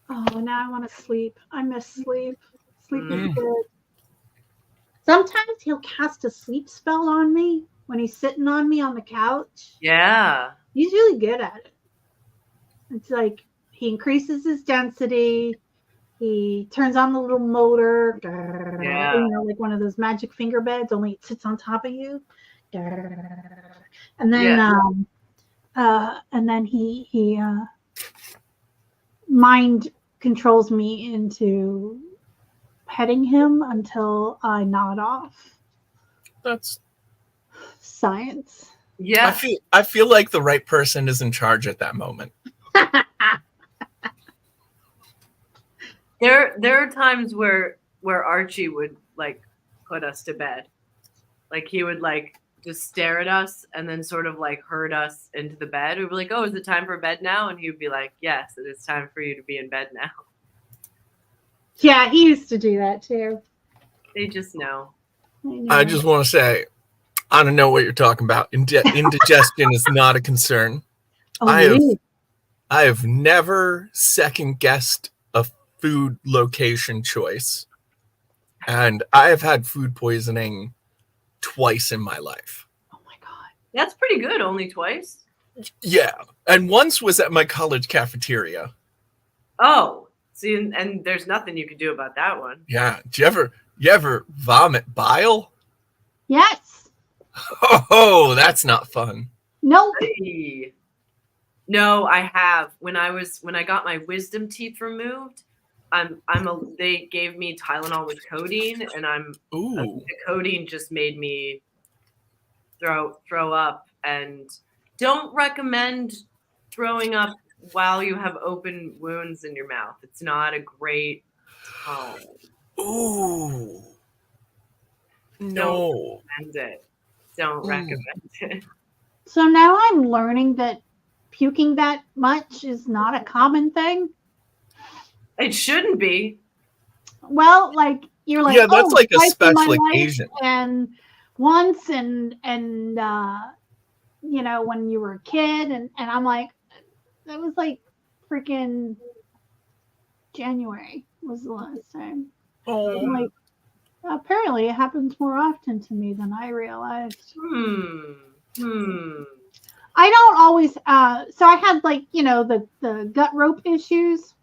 Oh, now I want to sleep. I miss sleep. Sleep is good. Sometimes he'll cast a sleep spell on me when he's sitting on me on the couch. Yeah. He's really good at it. It's like he increases his density. He turns on the little motor. Yeah. Like one of those magic finger beds, only it sits on top of you. And then he mind controls me into petting him until I nod off. That's Yeah. science. I feel like the right person is in charge at that moment. There are times where Archie would like put us to bed. Like he would like just stare at us and then sort of like herd us into the bed. We'd be like, "Oh, is it time for bed now?" And he would be like, "Yes, it is time for you to be in bed now." Yeah, he used to do that too. They just know. I just want to say, I don't know what you're talking about. Indigestion is not a concern. Oh, I have never second guessed a food location choice, and I have had food poisoning twice in my life. Oh my god, that's pretty good. Only twice. Yeah, and once was at my college cafeteria. Oh, see, and there's nothing you can do about that one. Yeah, do you ever vomit bile? Yes. Oh, that's not fun. Nope. Hey. No, I have. When I got my wisdom teeth removed, they gave me Tylenol with codeine, and the codeine just made me throw up, and don't recommend throwing up while you have open wounds in your mouth. It's not a great tone. Ooh. No. Don't recommend it. So now I'm learning that puking that much is not a common thing. It shouldn't be. Well, like you're like, yeah, that's like a special occasion. And once and when you were a kid, and I'm like, that was like freaking January was the last time. Oh. Like, apparently it happens more often to me than I realized. I don't always so I had like, the gut rope issues,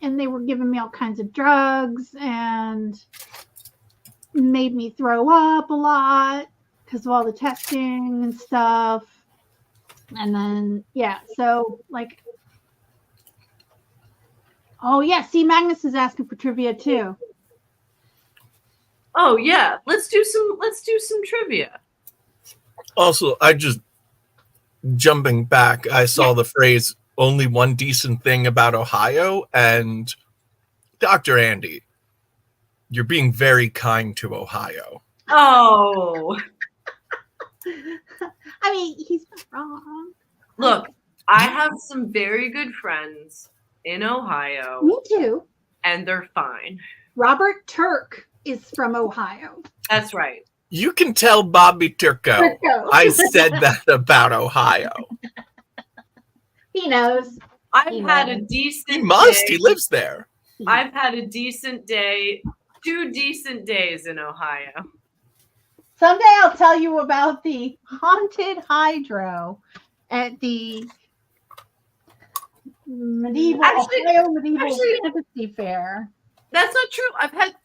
and they were giving me all kinds of drugs and made me throw up a lot because of all the testing and stuff. And then so like, oh yeah, see, Magnus is asking for trivia too. Oh yeah, let's do some trivia. Also, jumping back, I saw the phrase "only one decent thing about Ohio," and Dr. Andy, you're being very kind to Ohio. Oh. I mean, he's not wrong. Look, I have some very good friends in Ohio. Me too. And they're fine. Robert Turk is from Ohio. That's right. You can tell Bobby Turco. I said that about Ohio. He knows. I've had a decent He must. day. He lives there. I've had a decent day, 2 decent days in Ohio. Someday I'll tell you about the haunted hydro at the Ohio Medieval Fantasy Fair That's not true. I've had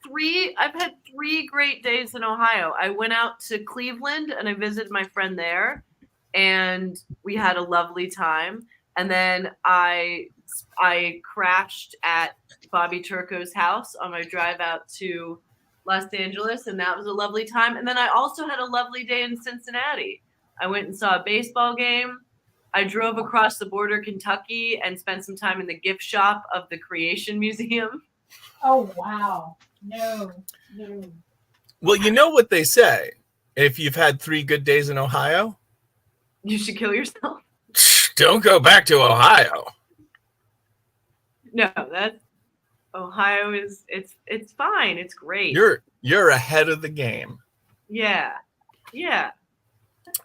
three great days in Ohio. I went out to Cleveland and I visited my friend there, and we had a lovely time. And then I crashed at Bobby Turco's house on my drive out to Los Angeles, and that was a lovely time. And then I also had a lovely day in Cincinnati. I went and saw a baseball game. I drove across the border, Kentucky, and spent some time in the gift shop of the Creation Museum. Oh, wow. No. Well, you know what they say. If you've had 3 good days in Ohio, You should kill yourself. don't go back to Ohio. No, that's Ohio is it's fine. It's great. You're ahead of the game. Yeah.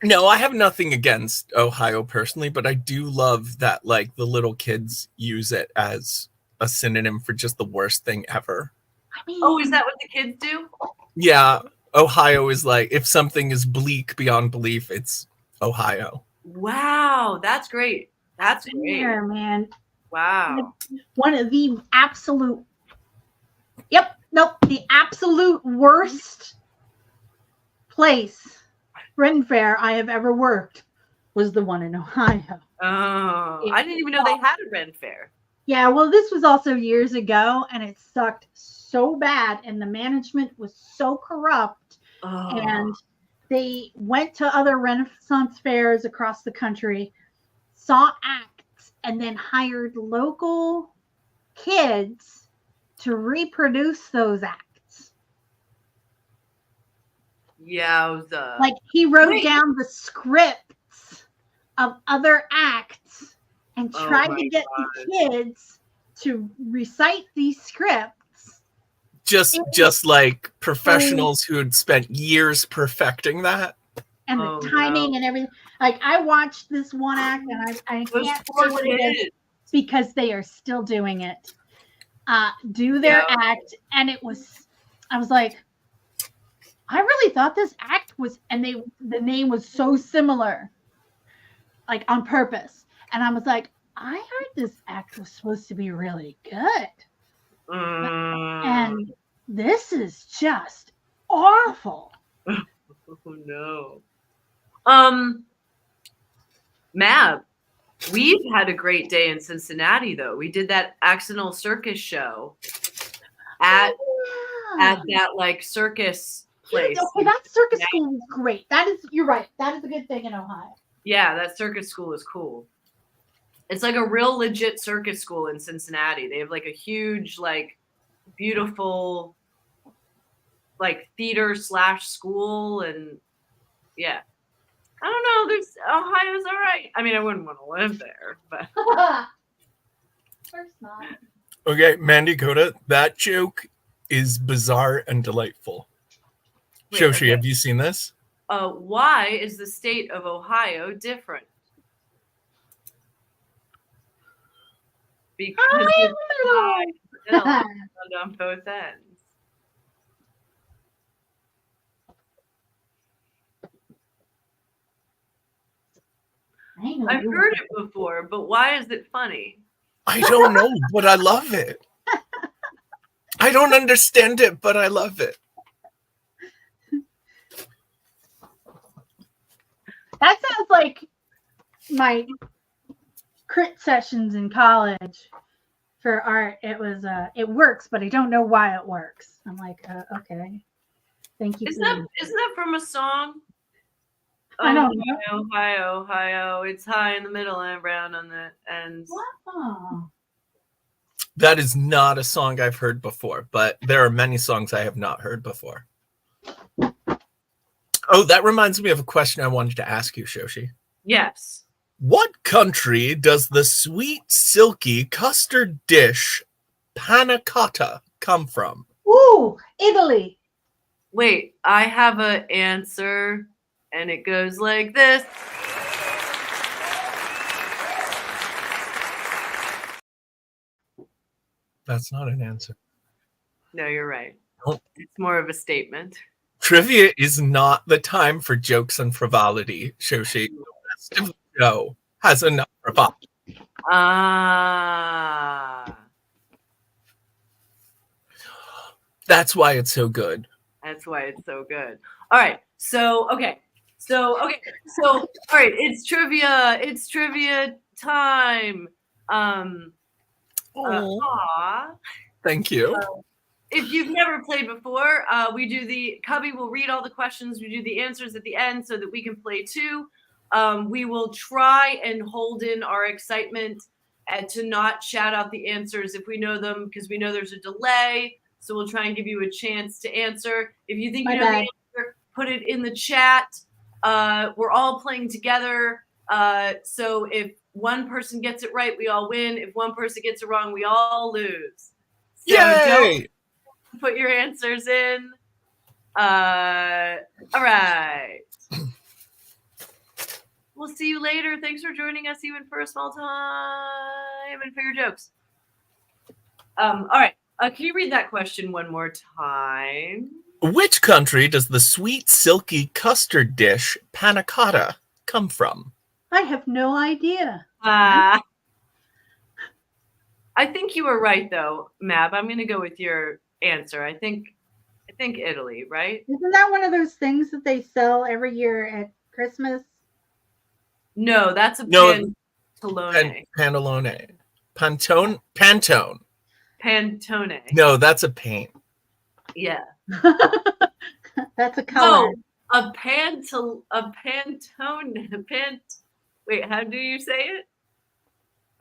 No, I have nothing against Ohio personally, but I do love that like the little kids use it as a synonym for just the worst thing ever. I mean, Oh, is that what the kids do? Yeah, Ohio is like if something is bleak beyond belief, it's Ohio. Wow, that's great. That's great. yeah, man. Wow. One of the absolute the absolute worst place Ren Fair I have ever worked was the one in Ohio. Oh, I didn't even know they had a Ren Fair. Yeah, well, this was also years ago, and it sucked so bad, and the management was so corrupt, and they went to other Renaissance fairs across the country, saw acts, and then hired local kids to reproduce those acts. Yowza. Like he wrote down the scripts of other acts and tried to get the kids to recite these scripts. Just like professionals who had spent years perfecting that. And the timing and everything. Like I watched this one act and I can't say what it is because they are still doing it. Do their act, and I was like, I really thought this act was, and the name was so similar, like on purpose. And I was like, I heard this act was supposed to be really good. And this is just awful. Oh no. Mab, we've had a great day in Cincinnati though. We did that Accidental Circus show at that like circus place. Okay, that circus school was great. You're right. That is a good thing in Ohio. Yeah, that circus school is cool. It's like a real legit circus school in Cincinnati. They have like a huge, like beautiful, like theater / school. And yeah, I don't know. Ohio's all right. I mean, I wouldn't want to live there, but. Of course not. Okay, Mandy Coda, that joke is bizarre and delightful. Wait, Shoshi, okay. have you seen this? Why is the state of Ohio different? Because it's high on both ends. I've heard it before, but why is it funny? I don't know, but I love it. I don't understand it, but I love it. That sounds like my crit sessions in college for art. It was it works, but I don't know why it works. I'm like, okay, thank you. Isn't that from a song? I don't know. Ohio, Ohio, it's high in the middle and brown on the ends. Wow. That is not a song I've heard before, but there are many songs I have not heard before. Oh, that reminds me of a question I wanted to ask you, Shoshi. Yes. What country does the sweet, silky custard dish panna cotta come from? Ooh, Italy. Wait, I have an answer, and it goes like this. That's not an answer. No, you're right. Oh. It's more of a statement. Trivia is not the time for jokes and frivolity, Shoshi. The rest of the show has enough frivolity. That's why it's so good. That's why it's so good. All right. So, okay. All right. It's trivia time. Aw. Thank you. If you've never played before, Cubby will read all the questions. We do the answers at the end so that we can play too. We will try and hold in our excitement and to not shout out the answers if we know them, because we know there's a delay. So we'll try and give you a chance to answer. If you think you know the answer, put it in the chat. We're all playing together. So if one person gets it right, we all win. If one person gets it wrong, we all lose. So Yay! don't put your answers in. All right. We'll see you later. Thanks for joining us, even for a small time, and for your jokes. All right. Can you read that question one more time? Which country does the sweet, silky custard dish panna cotta come from? I have no idea. I think you were right, though, Mab. I'm going to go with your answer. I think Italy, right? Isn't that one of those things that they sell every year at Christmas? No, that's a No, pantalone. Pantalone. Pantone. Pantone. No, that's a paint. Yeah. That's a color. No, a Pantone. Wait, how do you say it?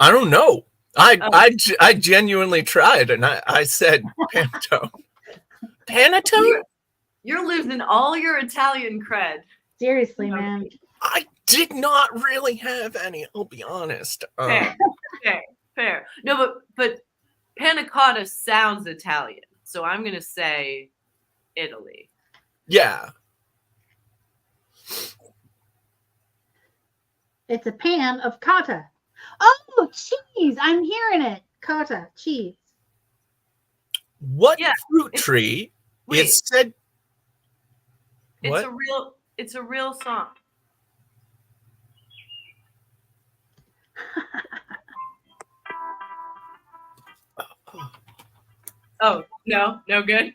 I don't know. I genuinely tried, and I said Pantone. Panettone? You're losing all your Italian cred. Seriously, man. I did not really have any, I'll be honest. Fair. No, but panna cotta sounds Italian, so I'm going to say Italy. Yeah. It's a pan of cotta. Oh, cheese. I'm hearing it. Cotta, cheese. What fruit tree is said? It's What? It's a real song. Oh, no good.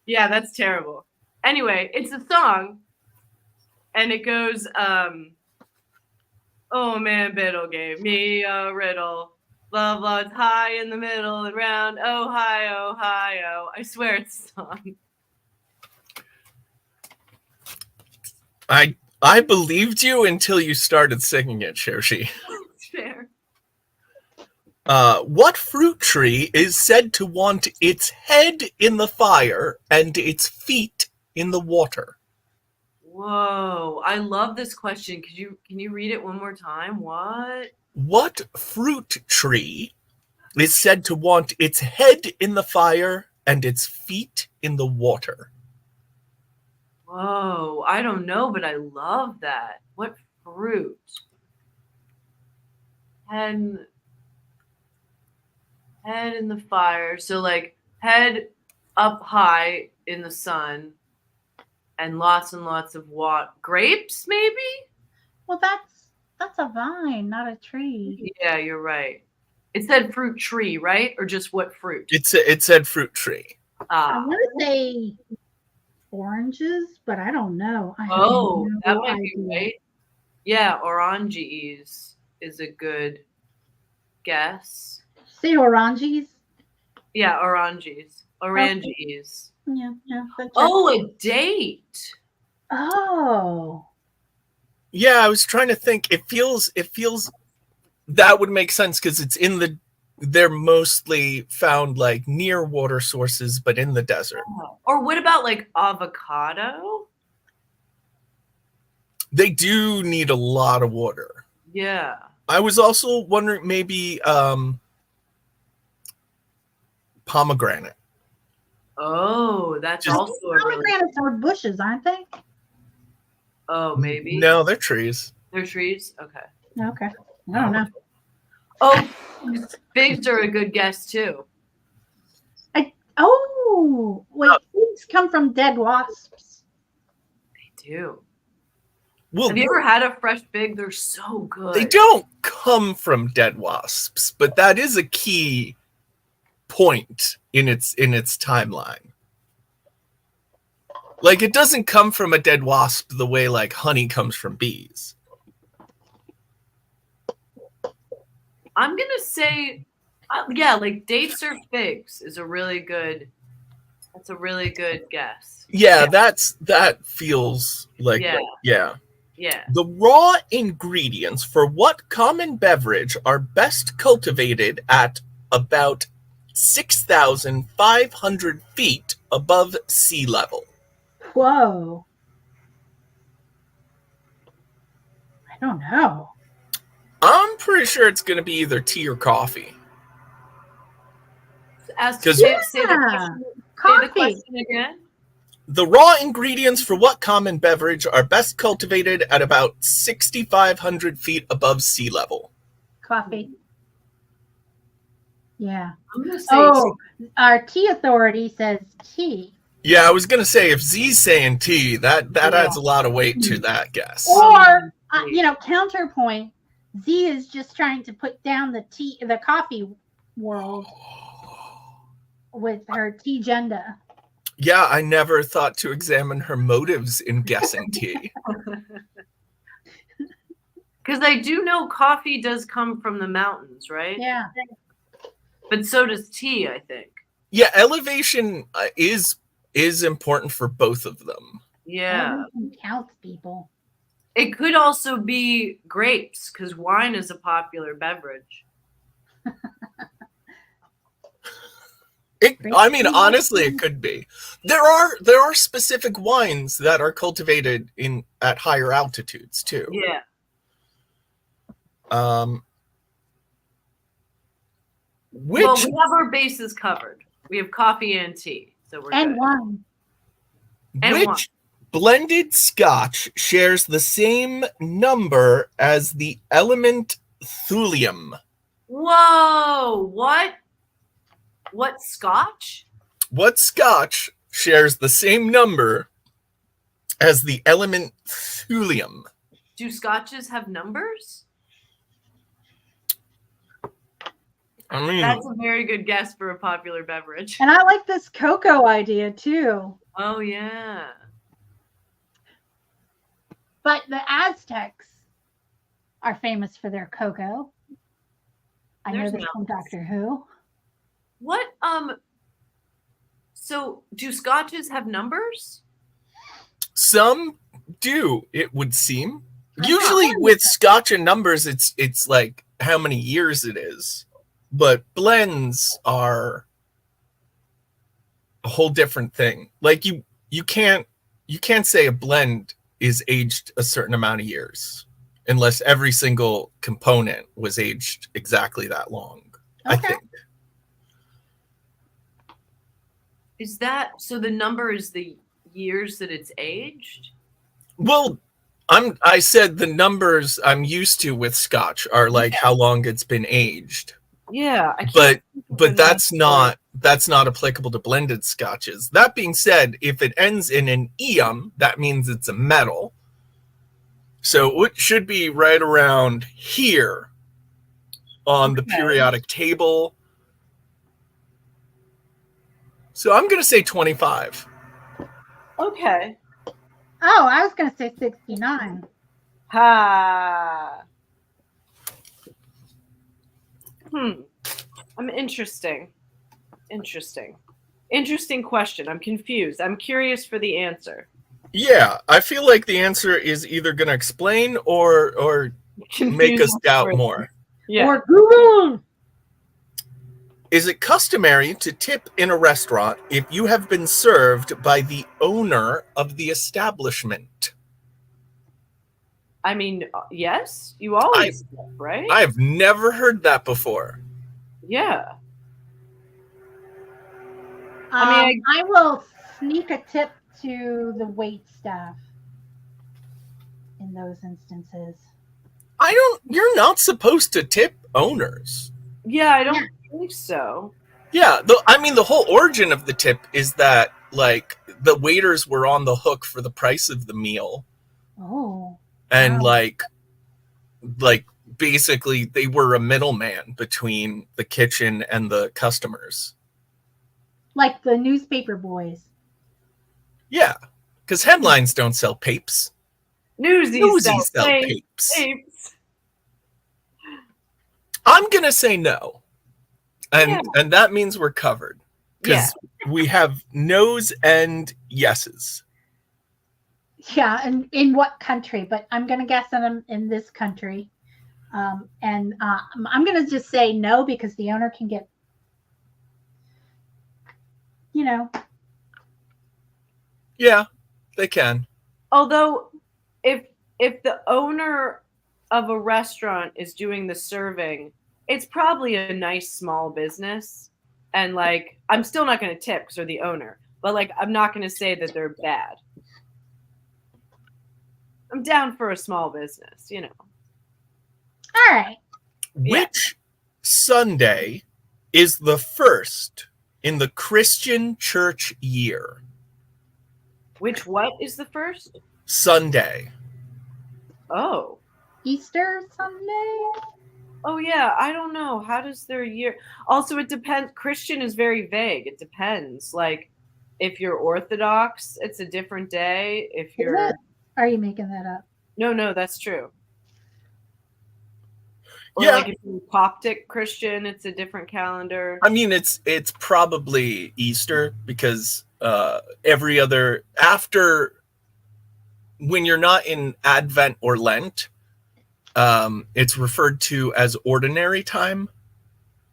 Yeah, that's terrible. Anyway, it's a song, and it goes, oh man, Biddle gave me a riddle. Love lies high in the middle and round. Ohio, Ohio. I swear it's a song. I believed you until you started singing it, Shershi. Fair. What fruit tree is said to want its head in the fire and its feet in the water? Whoa, I love this question. Can you read it one more time? What fruit tree is said to want its head in the fire and its feet in the water? Whoa, I don't know, but I love that. What fruit? Head in the fire. So like head up high in the sun and lots of water. Grapes, maybe? Well, that's a vine, not a tree. Yeah, you're right. It said fruit tree, right? Or just what fruit? It said fruit tree. I want to say oranges, but I don't know. That might be right. Yeah, oranges is a good guess. Say oranges? Yeah, oranges. Oranges. Yeah. Oh, a date. Oh. Yeah, I was trying to think. It feels that would make sense because it's they're mostly found like near water sources, but in the desert. Oh. Or what about like avocado? They do need a lot of water. Yeah. I was also wondering maybe pomegranate. Oh, that's also a really... Pomegranates are bushes, aren't they? Oh, maybe. No, they're trees. They're trees? Okay. Okay. I don't know. Oh, figs are a good guess too. Wait, figs come from dead wasps. They do. Well, have you ever had a fresh fig? They're so good. They don't come from dead wasps, but that is a key point in its timeline. Like, it doesn't come from a dead wasp the way like honey comes from bees. I'm gonna say, yeah, like dates or figs is a really good. That's a really good guess. Yeah, that feels like Yeah. The raw ingredients for what common beverage are best cultivated at about 6,500 feet above sea level? Whoa. I don't know. I'm pretty sure it's going to be either tea or coffee. Say the Coffee. question again. The raw ingredients for what common beverage are best cultivated at about 6,500 feet above sea level? Coffee. Yeah. I'm gonna say Oh, our tea authority says tea. Yeah, I was going to say, if Z's saying tea, that adds a lot of weight to that guess. Or, counterpoint, Z is just trying to put down the coffee world with her tea agenda. Yeah, I never thought to examine her motives in guessing tea. Because I do know coffee does come from the mountains, right? Yeah. But so does tea, I think. Yeah, elevation is important for both of them. Yeah. Everything counts, people. It could also be grapes, because wine is a popular beverage. Honestly, it could be. There are specific wines that are cultivated at higher altitudes too. Yeah. We have our bases covered. We have coffee and tea, so we're and good. wine. And which blended Scotch shares the same number as the element thulium? Whoa! What? What Scotch? What Scotch shares the same number as the element thulium? Do Scotches have numbers? I mean, that's a very good guess for a popular beverage. And I like this cocoa idea too. Oh yeah. But the Aztecs are famous for their cocoa. I know this from Doctor Who. What? So do Scotches have numbers? Some do, it would seem. Usually with Scotch and numbers, it's like how many years it is. But blends are a whole different thing. Like you can't say a blend is aged a certain amount of years unless every single component was aged exactly that long. Okay. I think. Is that so? The number is the years that it's aged? Well, I said the numbers I'm used to with Scotch are like how long it's been aged. Yeah, but that's not applicable to blended Scotches. That being said, if it ends in an eum, that means it's a metal. So it should be right around here on the periodic table. So I'm going to say 25. Okay. Oh, I was going to say 69. Ha. I'm interesting. Interesting question. I'm confused. I'm curious for the answer. Yeah, I feel like the answer is either going to explain or make us doubt more. Yeah. Or Google. Is it customary to tip in a restaurant if you have been served by the owner of the establishment? I mean, yes, you always tip, right? I've never heard that before. Yeah. I will sneak a tip to the wait staff in those instances. You're not supposed to tip owners. Yeah, I don't think so. Yeah, the whole origin of the tip is that like the waiters were on the hook for the price of the meal. Oh. And like basically they were a middleman between the kitchen and the customers. Like the newspaper boys. Yeah, because headlines don't sell papes. Newsies Newsies sell sell papes. papes. I'm going to say no. And that means we're covered. Because we have no's and yeses. Yeah, and in what country? But I'm going to guess in this country. And I'm going to just say no because the owner can get, Yeah, they can. Although, if the owner of a restaurant is doing the serving, it's probably a nice small business. And like, I'm still not going to tip because they're the owner. But like, I'm not going to say that they're bad. I'm down for a small business, All right. Which Sunday is the first in the Christian church year? Which what is the first? Sunday. Oh. Easter Sunday? Oh, yeah. I don't know. How does their year... Also, it depends. Christian is very vague. It depends. Like, if you're Orthodox, it's a different day. If you're... Are you making that up? No, that's true. Or Yeah. like if you're Coptic Christian, it's a different calendar. I mean, it's probably Easter because every other... After... When you're not in Advent or Lent, it's referred to as ordinary time.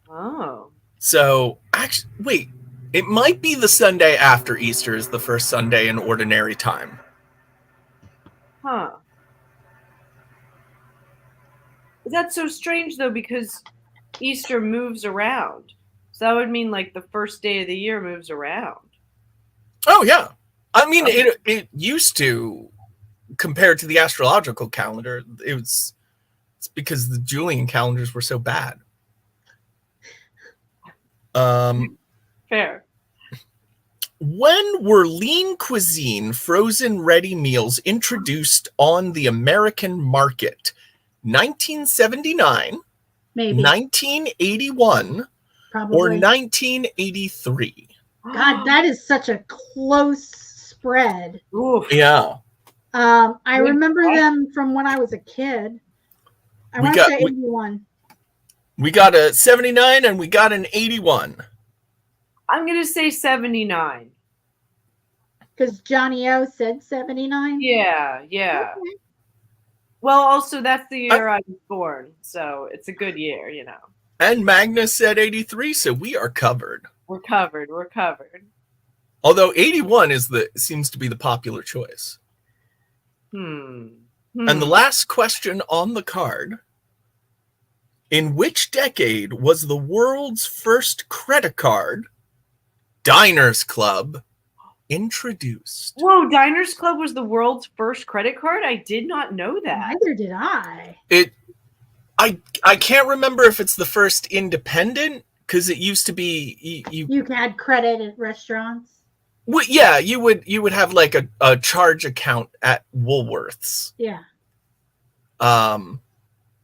Oh. So, actually, wait. It might be the Sunday after Easter is the first Sunday in ordinary time. Huh. That's so strange, though, because Easter moves around. So that would mean, like, the first day of the year moves around. Oh, yeah. I mean, it used to, compared to the astrological calendar, it's because the Julian calendars were so bad. Fair. When were lean cuisine frozen ready meals introduced on the American market? 1979, Maybe. 1981, Probably. or 1983? God, that is such a close spread. Oof. Yeah. I remember them from when I was a kid. I want to say 81. We got a 79 and we got an 81. I'm going to say 79. Because Johnny O said 79? Yeah. Okay. Well, also, that's the year I was born, so it's a good year, And Magnus said 83, so we are covered. We're covered. Although 81 seems to be the popular choice. And the last question on the card. In which decade was the world's first credit card, Diners Club, introduced? Whoa, Diners Club was the world's first credit card? I did not know that. Neither did I. I can't remember if it's the first independent, because it used to be you had credit at restaurants. Well, yeah, you would have like a charge account at Woolworths. Yeah.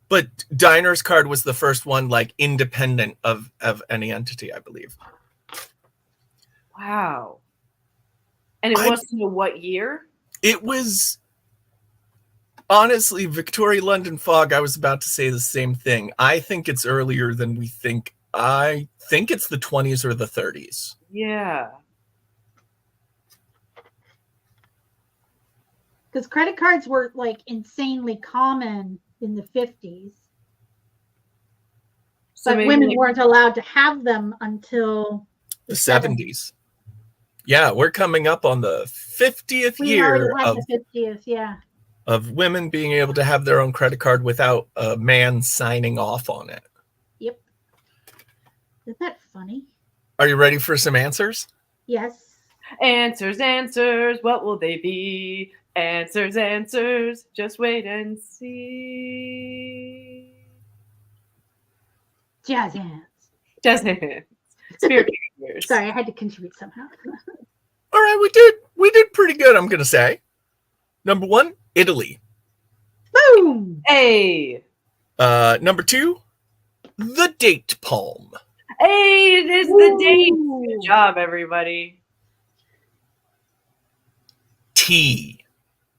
But Diner's card was the first one, like, independent of any entity, I believe. Wow. And it wasn't what year? It was, honestly, Victoria London Fog, I was about to say the same thing. I think it's earlier than we think. I think it's the 20s or the 30s. Yeah. Because credit cards were, like, insanely common in the 50s. So but women weren't allowed to have them until the 70s. Yeah, we're coming up on the 50th year of the 50th, yeah. Of women being able to have their own credit card without a man signing off on it. Yep. Isn't that funny? Are you ready for some answers? Yes. Answers. What will they be? Answers. Just wait and see. Jazz hands. Spirit fingers. Sorry, I had to contribute somehow. All right, we did pretty good, I'm going to say. Number 1, Italy. Boom! Hey. Number 2, the date palm. Hey, it is the date. Ooh. Good job, everybody. T.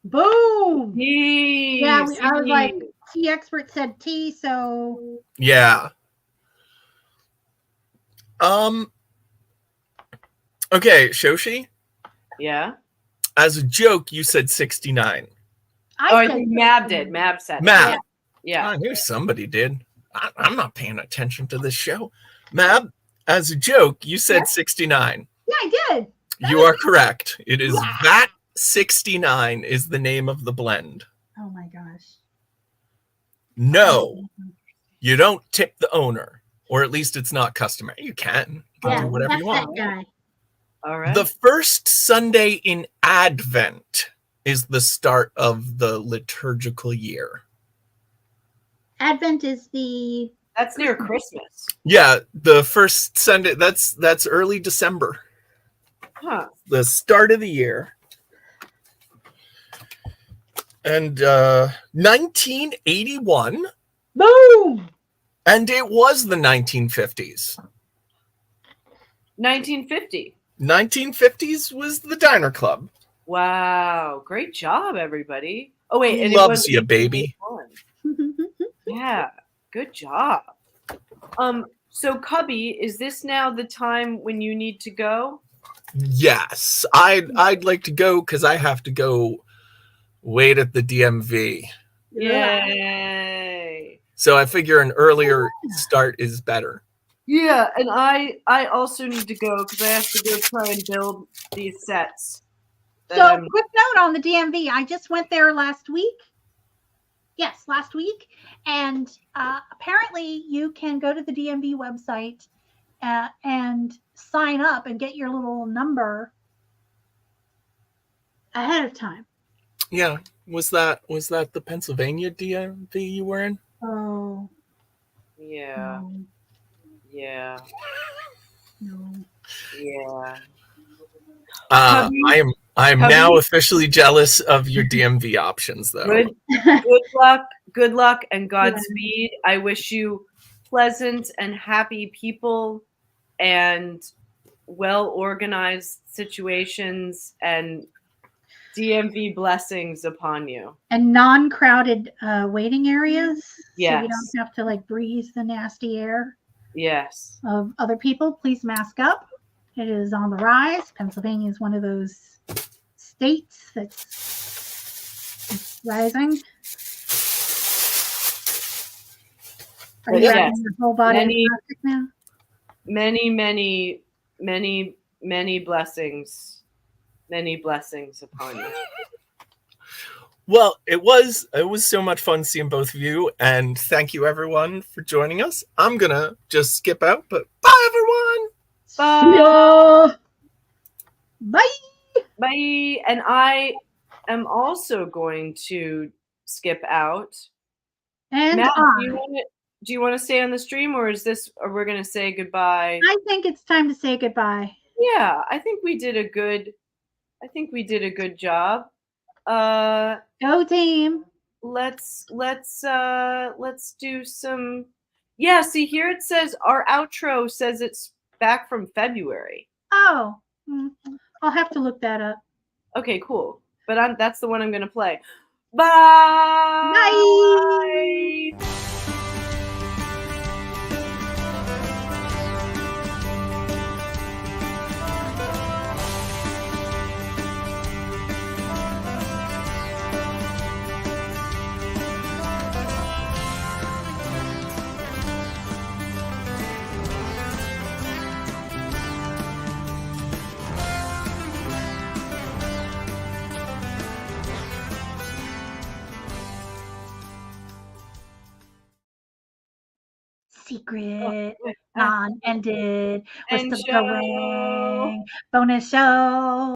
Boom. Tea. Yeah, I was like, tea. tea expert said tea, so Yeah. Okay, Shoshi. Yeah. As a joke, you said 69. I said think Mab did. Mab said it. Mab. Yeah. I knew somebody did. I'm not paying attention to this show. Mab, as a joke, you said 69. Yeah, I did. You are correct. It is VAT 69 is the name of the blend. Oh my gosh. No, you don't tip the owner, or at least it's not customary. You can. You can Yeah, do whatever that's you want. that guy. All right. The first Sunday in Advent is the start of the liturgical year. Advent is the That's near Christmas. Yeah, the first Sunday, that's early December. Huh. The start of the year. And 1981, boom. and it was the 1950s. 1950. 1950s was the Diner Club. Wow. Great job, everybody. Oh, wait. And Loves it you, was baby. Yeah. Good job. So Cubby, is this now the time when you need to go? Yes, I'd like to go because I have to go wait at the DMV. Yay. So I figure an earlier start is better. Yeah, and I also need to go because I have to go try and build these sets. So, quick note on the DMV. I just went there last week. Yes, last week. And apparently you can go to the DMV website and sign up and get your little number ahead of time. Yeah. Was that the Pennsylvania DMV you were in? Oh. Yeah. No. Yeah. No. Yeah. I am now officially jealous of your DMV options, though. Good luck, and Godspeed. Yeah. I wish you pleasant and happy people, and well-organized situations, and DMV blessings upon you. And non-crowded waiting areas. Yes. So you don't have to like breathe the nasty air. Yes. Of other people. Please mask up. It is on the rise. Pennsylvania is one of those states that's rising. Are you wrapping your whole body in plastic now? Many blessings. Many blessings upon you. Well, it was so much fun seeing both of you, and thank you everyone for joining us. I'm gonna just skip out, but bye everyone. Bye. Bye. Bye. And I am also going to skip out. And Matt, do you want to stay on the stream, or we're going to say goodbye? I think it's time to say goodbye. Yeah, I think we did a good job. Go team. Let's do some. Yeah, see here it says our outro says it's back from February. Oh, I'll have to look that up. Okay, cool. But that's the one I'm going to play. Bye. Bye. Secret, non-ended, we're still going, bonus show.